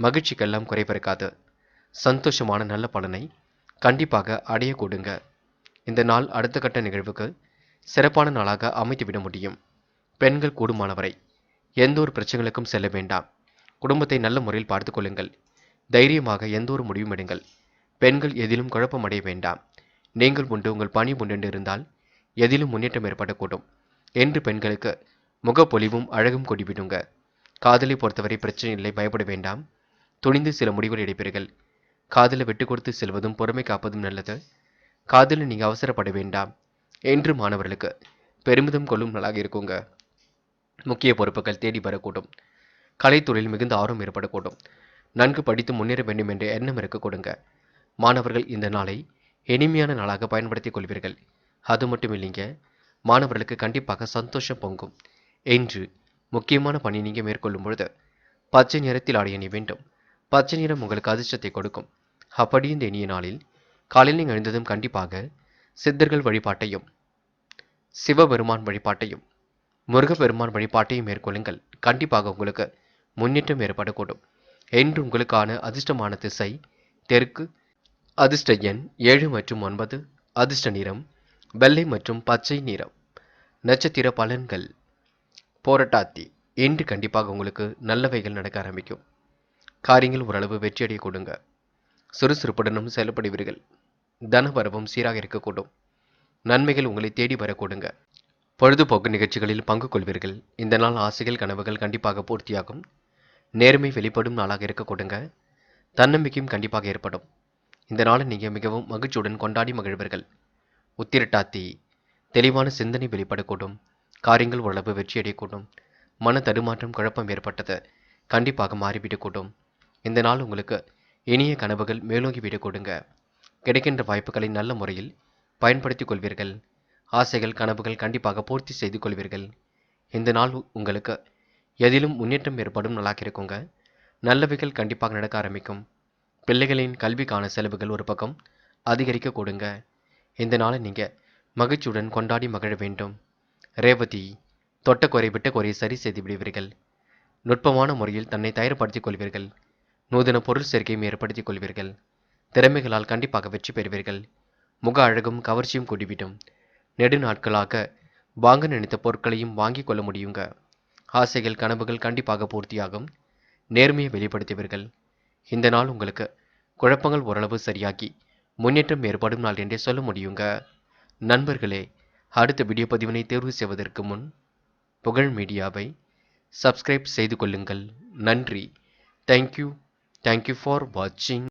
மகிழ்ச்சிக்கெல்லாம் குறைபிறக்காது. சந்தோஷமான நல்ல பலனை கண்டிப்பாக அடைய கொடுங்க. இந்த நாள் அடுத்த கட்ட நிகழ்வுக்கு சிறப்பான நாளாக அமைத்துவிட முடியும். பெண்கள் கூடுமானவரை எந்த ஒரு பிரச்சனைகளுக்கும் செல்ல வேண்டாம். குடும்பத்தை நல்ல முறையில் பார்த்துக் கொள்ளுங்கள். தைரியமாக எந்த ஒரு முடிவும் எடுங்கள். பெண்கள் எதிலும் குழப்பம் அடைய வேண்டாம். நீங்கள் உண்டு உங்கள் பணி உண்டு இருந்தால் எதிலும் முன்னேற்றம் ஏற்படக்கூடும். என்று பெண்களுக்கு முகப்பொலிவும் அழகும் கொடிவிடுங்க. காதலை பொறுத்தவரை பிரச்சனை இல்லை, பயப்பட வேண்டாம். துணிந்து சில முடிவுகள் எடுப்பீர்கள். காதலை விட்டு கொடுத்து செல்வதும் பொறுமை காப்பதும் நல்லது. காதலில் நீங்கள் அவசரப்பட வேண்டாம். என்று மாணவர்களுக்கு பெருமிதம் கொள்ளும் நாளாக இருக்குங்க. முக்கிய பொறுப்புகள் தேடி வரக்கூடும். கலைத்துறையில் மிகுந்த ஆர்வம் ஏற்படக்கூடும். நன்கு படித்து முன்னேற வேண்டும் என்ற எண்ணம் இருக்க கொடுங்க. மாணவர்கள் இந்த நாளை இனிமையான நாளாக பயன்படுத்திக் கொள்வீர்கள். அது மட்டும் இல்லைங்க, மாணவர்களுக்கு கண்டிப்பாக சந்தோஷம் பொங்கும். என்று முக்கியமான பணி நீங்கள் மேற்கொள்ளும் பொழுது பச்சை நிறத்தில் ஆடை அணிய வேண்டும். பச்சை நிறம் உங்களுக்கு அதிர்ஷ்டத்தை கொடுக்கும். அப்படி இந்த இனிய நாளில் காலையில் நீங்கள் எழுந்ததும் கண்டிப்பாக சித்தர்கள் வழிபாட்டையும் சிவபெருமான் வழிபாட்டையும் முருகப்பெருமான் வழிபாட்டையும் மேற்கொள்ளுங்கள். கண்டிப்பாக உங்களுக்கு முன்னேற்றம் ஏற்படக்கூடும். என்று உங்களுக்கான அதிர்ஷ்டமான திசை தெற்கு. அதிர்ஷ்ட எண் 7 மற்றும் 9. அதிர்ஷ்ட நிறம் வெள்ளை மற்றும் பச்சை நிறம். நட்சத்திர பலன்கள். போராட்டாத்தி. இன்று கண்டிப்பாக உங்களுக்கு நல்லவைகள் நடக்க ஆரம்பிக்கும். காரியங்கள் ஓரளவு வெற்றியடைய கொடுங்க. சுறுசுறுப்புடனும் செயல்படுவீர்கள். தனவரவும் சீராக இருக்கக்கூடும். நன்மைகள் உங்களை தேடி வரக்கூடுங்க. பொழுதுபோக்கு நிகழ்ச்சிகளில் பங்கு கொள்வீர்கள். இந்த நாள் ஆசைகள் கனவுகள் கண்டிப்பாக பூர்த்தியாகும். நேர்மை வெளிப்படும் நாளாக இருக்க கொடுங்க. தன்னம்பிக்கையும் கண்டிப்பாக ஏற்படும். இந்த நாளை நீங்கள் மிகவும் மகிழ்ச்சியுடன் கொண்டாடி மகிழ்வீர்கள். உத்திரட்டாத்தி. தெளிவான சிந்தனை வெளிப்படக்கூடும். காரியங்கள் ஓரளவு வெற்றியடையக்கூடும். மன தடுமாற்றம் குழப்பம் ஏற்பட்டது கண்டிப்பாக மாறிவிடக்கூடும். இந்த நாள் உங்களுக்கு இனிய கனவுகள் மேலோங்கி விடக்கூடுங்க. கிடைக்கின்ற வாய்ப்புகளை நல்ல முறையில் பயன்படுத்திக் கொள்வீர்கள். ஆசைகள் கனவுகள் கண்டிப்பாக பூர்த்தி செய்து கொள்வீர்கள். இந்த நாள் உங்களுக்கு எதிலும் முன்னேற்றம் ஏற்படும் நாளாக இருக்குங்க. நல்லவைகள் கண்டிப்பாக நடக்க ஆரம்பிக்கும். பிள்ளைகளின் கல்விக்கான செலவுகள் ஒரு பக்கம் அதிகரிக்க கூடுங்க. இந்த நாளை நீங்க மகிழ்ச்சியுடன் கொண்டாடி மகிழ வேண்டும். ரேவதி, தொட்ட குறை விட்ட குறையை சரி செய்து விடுவீர்கள். நுட்பமான முறையில் தன்னை தயார்படுத்திக் கொள்வீர்கள். நூதன பொருள் சேர்க்கையும் ஏற்படுத்திக் கொள்வீர்கள். திறமைகளால் கண்டிப்பாக வெற்றி பெறுவீர்கள். முக அழகும் கவர்ச்சியும் கூடிவிடும். நெடு நாட்களாக வாங்க நினைத்த பொருட்களையும் வாங்கிக் கொள்ள முடியுங்க. ஆசைகள் கனவுகள் கண்டிப்பாக பூர்த்தியாகும். நேர்மையை வெளிப்படுத்துவீர்கள். இந்த நாள் உங்களுக்கு குழப்பங்கள் ஓரளவு சரியாகி முன்னேற்றம் ஏற்படும் நாள் என்றே சொல்ல முடியுங்க. நண்பர்களே, அடுத்த வீடியோ பதிவினை தேர்வு செய்வதற்கு முன் புகழ் மீடியாவை சப்ஸ்கிரைப் செய்து கொள்ளுங்கள். நன்றி. தேங்க்யூ ஃபார் வாட்சிங்.